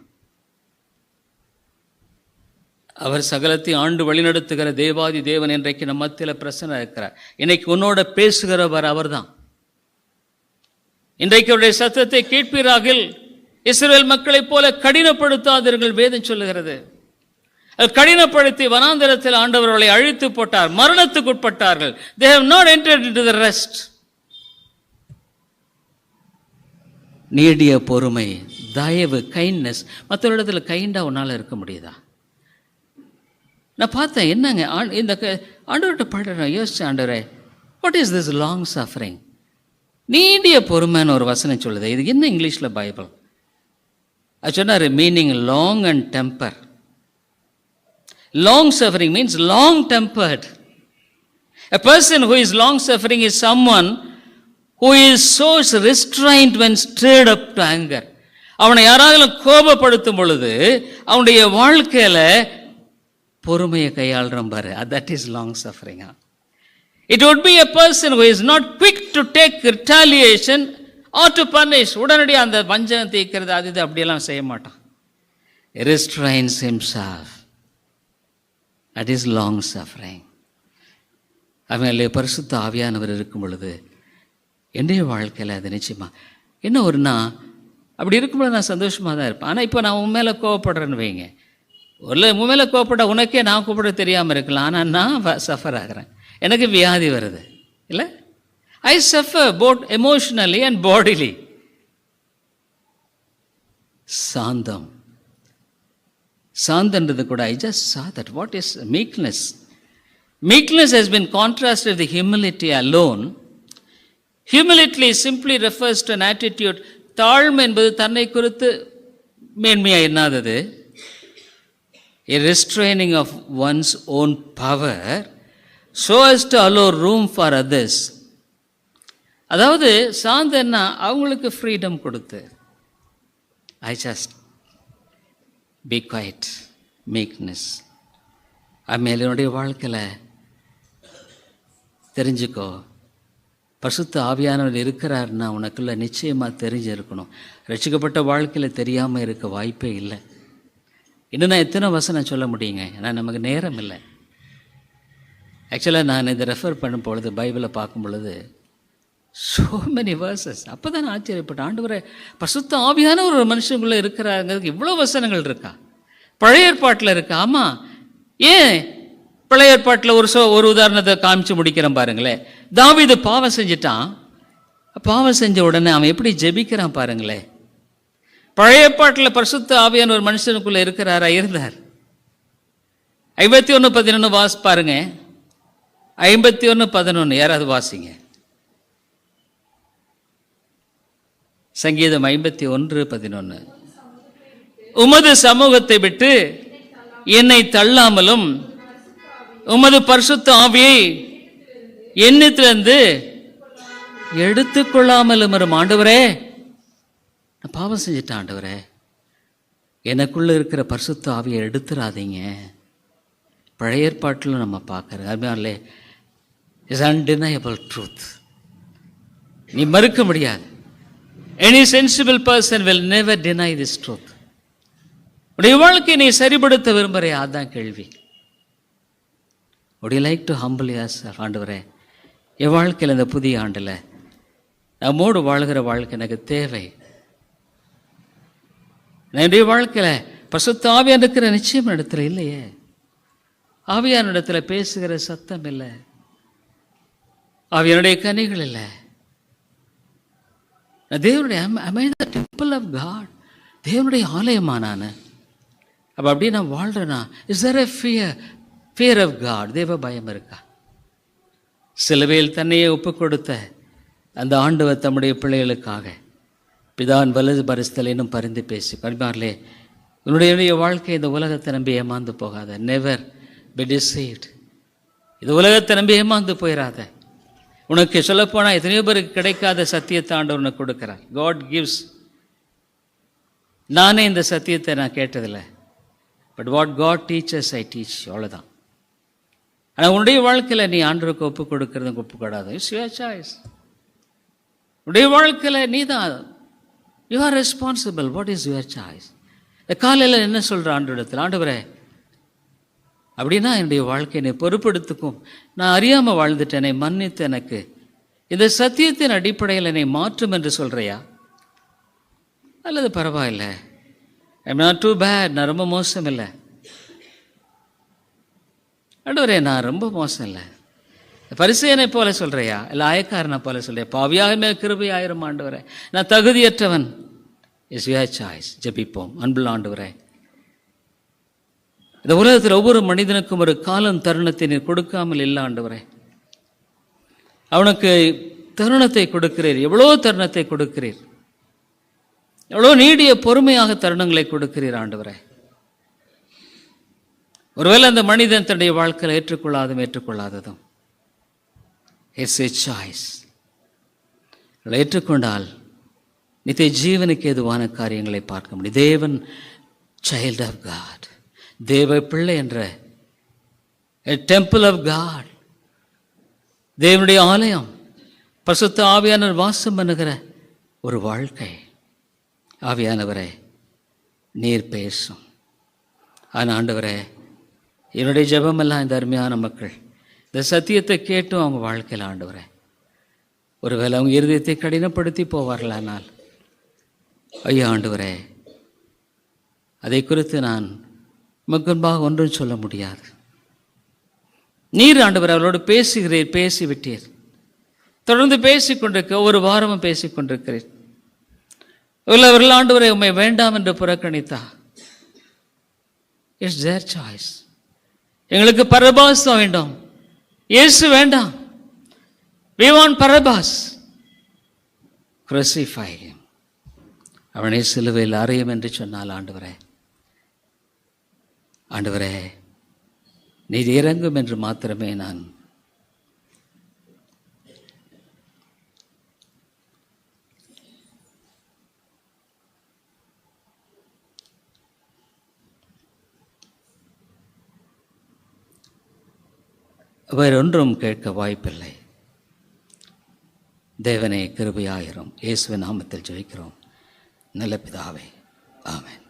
அவர் சகலத்தை ஆண்டு வழிநடத்துகிற தேவாதி தேவன் இன்றைக்கு நம்ம மத்தியில் பிரசன்ன இருக்கிறார். இன்னைக்கு உன்னோட பேசுகிறவர் அவர் தான். இன்றைக்கு அவருடைய சத்தத்தை கேட்பீராகில் இஸ்ரவேல் மக்களைப் போல கடினப்படுத்தாதீர்கள் வேதம் சொல்லுகிறது. கடினப்படுத்தி வனாந்தரத்தில் ஆண்டவர்களை அழித்து போட்டார், மரணத்துக்கு உட்பட்டார்கள். They have not entered into the rest. நீடிய பொறுமை, தயவு, கைண்ட்னஸ். மற்றவரிடத்துல கைண்டா உன்னால இருக்க முடியுதா? நான் பார்த்தேன், என்னங்க இந்த ஆண்டவர்கிட்ட பாடுறேன், யோசிச்சேன், ஆண்டவரே what is this long suffering? நீடிய பொறுமைன்னு ஒரு வசனம் சொல்லுது. இது என்ன இங்கிலீஷில் பைபிள்? அது சொன்னார், meaning long and temper. Long suffering means long tempered. A person who is long suffering is someone who is so restrained when stirred up to anger. அவனை யாராவது கோபப்படுத்தும் பொழுது அவனுடைய வாழ்க்கையில பொறுமையை கையாளுறான் பாரு, that is long suffering. It would be a person who is not quick to take retaliation or to punish. உடனடியாக அந்த வஞ்சகம் தீர்க்கிறது அது அப்படியெல்லாம் செய்ய மாட்டான். Restrains himself. That is long suffering. அவங்களே பரிசுத்த ஆவியானவர் இருக்கும் பொழுது என்னுடைய வாழ்க்கையில் அது நிச்சயமா என்ன ஒருனா அப்படி இருக்கும்போது நான் சந்தோஷமாக தான் இருப்பேன். ஆனால் இப்போ நான் உன் மேலே கோவப்படுறேன்னு வைங்க, ஒரு உன் மேலே கோவப்பட உனக்கே நான் கூப்பிட தெரியாமல் இருக்கலாம், ஆனால் நான் சஃபர் ஆகிறேன், எனக்கு வியாதி வருது இல்லை. ஐ suffer both emotionally and bodily. சாந்தம், சாந்தன்றது கூட I just saw that. What is meekness? Meekness has been contrasted with humility alone. Humility simply refers to an attitude. தாழ்மை என்பது தன்னை குறித்து மேன்மையாக எண்ணாதது. A restraining of one's own power so as to allow room for others. அதாவது சாந்தன்னா அவங்களுக்கு freedom கொடுத்து I just be quiet, meekness. ஆಮೇಲೆ என்னுடைய வாழ்க்கையில் தெரிஞ்சுக்கோ, பரிசுத்த ஆவியானவர் இருக்கிறாருன்னா உனக்குள்ள நிச்சயமாக தெரிஞ்சிருக்கணும். ரட்சிக்கப்பட்ட வாழ்க்கையில் தெரியாமல் இருக்க வாய்ப்பே இல்லை. இன்னும் நான் எத்தனை வசனம் சொல்ல முடியுங்க, ஏன்னா நமக்கு நேரம் இல்லை. ஆக்சுவலாக நான் இதை ரெஃபர் பண்ணும் பொழுது பைபிளை பார்க்கும் பொழுது so many verses. அப்போ தான் ஆச்சரியப்பட்டேன், ஆண்டவரே பரிசுத்த ஆவியான ஒரு மனுஷனுக்குள்ளே இருக்கிறாங்கிறதுக்கு இவ்வளோ வசனங்கள் இருக்கா? பழைய ஏற்பாட்டில் இருக்கா? ஆமாம். ஏன் பழைய ஏற்பாட்டில் ஒரு உதாரணத்தை காமிச்சு முடிக்கிறேன் பாருங்களேன். தாவீது பாவம் செஞ்சிட்டான். பாவம் செஞ்ச உடனே அவன் எப்படி ஜெபிக்கிறான் பாருங்களேன். பழைய ஏற்பாட்டில் பரிசுத்த ஆவியான ஒரு மனுஷனுக்குள்ள இருக்கிறாரா? இருந்தார். 51:11 வாசி பாருங்க. 51:11 யாராவது வாசிங்க. சங்கீதம் 51:11. உமது சமூகத்தை விட்டு என்னை தள்ளாமலும் உமது பரிசுத்த ஆவியை என்னிடத்திலிருந்து எடுத்துக்கொள்ளாமலும் வரும். ஆண்டவரே, நான் பாவம் செஞ்சிட்டேன். ஆண்டவரே, எனக்குள்ள இருக்கிற பரிசுத்த ஆவியை எடுத்துடாதீங்க. பழைய ஏற்பாட்டில் நம்ம பார்க்குறது அதுமாதிரிலே இஸ் அன்டினையபிள் ட்ரூத். நீ மறுக்க முடியாது. Any sensible person will never deny this truth. உடைய வாழ்க்கையை நீ சரிபடுத்த விரும்புகிறியா? அதுதான் கேள்வி. would you like to humble yourself? ஆண்டவரே, என் வாழ்க்கையில் இந்த புதிய ஆண்டில் நம்மோடு வாழ்கிற வாழ்க்கை எனக்கு தேவை. என்னுடைய வாழ்க்கையில் பரிசுத்த ஆவியார் இருக்கிற நிச்சயம் இடத்துல இல்லையே. ஆவியான இடத்துல பேசுகிற சத்தம் இல்லை. ஆவியனுடைய கனிகள் இல்லை. தேவனுடைய டெம்பிள் ஆஃப் காட், தேவனுடைய ஆலயமா நான். அப்போ அப்படி நான் வாழ்கிறேன்னா is there a fear of God? தேவ பயம் இருக்கா? சிலுவையில் தன்னையே ஒப்பு கொடுத்த அந்த ஆண்டவர் தம்முடைய பிள்ளைகளுக்காக பிதான் வலது பரிசுத்தல் இன்னும் பரிந்து பேசி பரிமாறலே, உன்னுடைய வாழ்க்கை இந்த உலகத்தை நம்பி ஏமாந்து போகாத. Never be deceived. இது உலகத்தை நம்பி ஏமாந்து போயிடாத. உனக்கு சொல்லப்போனால் எத்தனையோ பேருக்கு கிடைக்காத சத்தியத்தை ஆண்டவர் உனக்கு கொடுக்குறார். God gives. நானே இந்த சத்தியத்தை நான் கேட்டதில்லை. But what God teaches I teach, அவ்வளோதான். ஆனால் உன்னுடைய வாழ்க்கையில் நீ ஆண்டவருக்கு ஒப்பு கொடுக்கறதுக்கு ஒப்பு கொடாது. It's your choice. உன்னுடைய வாழ்க்கையில் நீ தான், you are responsible. What is your choice? காலையில் என்ன சொல்கிற ஆண்டவரிடத்தில், ஆண்டவரே அப்படின்னா என்னுடைய வாழ்க்கையை நீ பொறுப்பெடுத்துக்கும். நான் அறியாமல் வாழ்ந்துட்டேன், என்னை மன்னித்து எனக்கு இந்த சத்தியத்தின் அடிப்படையில் என்னை மாற்றும் என்று சொல்கிறையா? அல்லது பரவாயில்லை, ஐம் நாட் டூ பேட், நான் ரொம்ப மோசம் இல்லை. ஆண்டவரே, நான் ரொம்ப மோசம் இல்லை. பரிசேயனை போல சொல்கிறையா? இல்லை ஆயக்காரனை போல சொல்கிறியா? பாவியாக மேல் கிருபை ஆயிரம். ஆண்டவரே, நான் தகுதியற்றவன். Is your choice. ஜெபிப்போம். அன்புள்ள ஆண்டவரே, இந்த உலகத்தில் ஒவ்வொரு மனிதனுக்கும் ஒரு காலம் தருணத்தை நீர் கொடுக்காமல் இல்லை. ஆண்டவரே, அவனுக்கு தருணத்தை கொடுக்கிறீர். எவ்வளோ தருணத்தை கொடுக்கிறீர். எவ்வளோ நீடிய பொறுமையாக தருணங்களை கொடுக்கிறீர். ஆண்டவரே, ஒருவேளை அந்த மனிதன் தன்னுடைய வாழ்க்கையில் ஏற்றுக்கொள்ளாததும் இட்ஸ் எ சாய்ஸ். ஏற்றுக்கொண்டால் நித்திய ஜீவனுக்கு எதுவான காரியங்களை பார்க்க முடியும். தேவன் சைல்ட் ஆஃப் காட், தேவ பிள்ளை என்ற டெம்பிள் ஆஃப் காட், தேவனுடைய ஆலயம், பரிசுத்த ஆவியானவர் வாசம் பண்ணுகிற ஒரு வாழ்க்கை. ஆவியானவரே, நீர் பேசும். ஆனால் ஆண்டவரே, என்னுடைய ஜெபமெல்லாம் இந்த அருமையான மக்கள் இந்த சத்தியத்தை கேட்டும் அவங்க வாழ்க்கையில் ஆண்டவரே, ஒருவேளை அவங்க இருதயத்தை கடினப்படுத்தி போவார்களானால், ஐயா ஆண்டவரே, அதை குறித்து நான் முன்பாக ஒன்றும் சொல்ல முடியாது. நீர் ஆண்டவர் அவரோடு பேசுகிறீர், பேசிவிட்டீர். தொடர்ந்து பேசிக்கொண்டிருக்க, ஒரு வாரமும் பேசிக்கொண்டிருக்கிறீர். அவர்கள் ஆண்டவரை உண்மை வேண்டாம் என்று புறக்கணித்தா, இட்ஸ் தேர் சாய்ஸ். எங்களுக்கு பரபாஸ் தான் வேண்டும், இயேசு வேண்டாம். we want Parabas. crucify him. அவனை சிலுவையில் அறையும் என்று சொன்னால், ஆண்டவரே, ஆண்டவரே, நீர் இறங்கும் என்று மாத்திரமே நான் வேறொன்றும் கேட்க வாய்ப்பில்லை. தேவனே, கிருபையாயிரும். இயேசுவின் நாமத்தில் ஜெபிக்கிறோம் நல்ல பிதாவே, ஆமென்.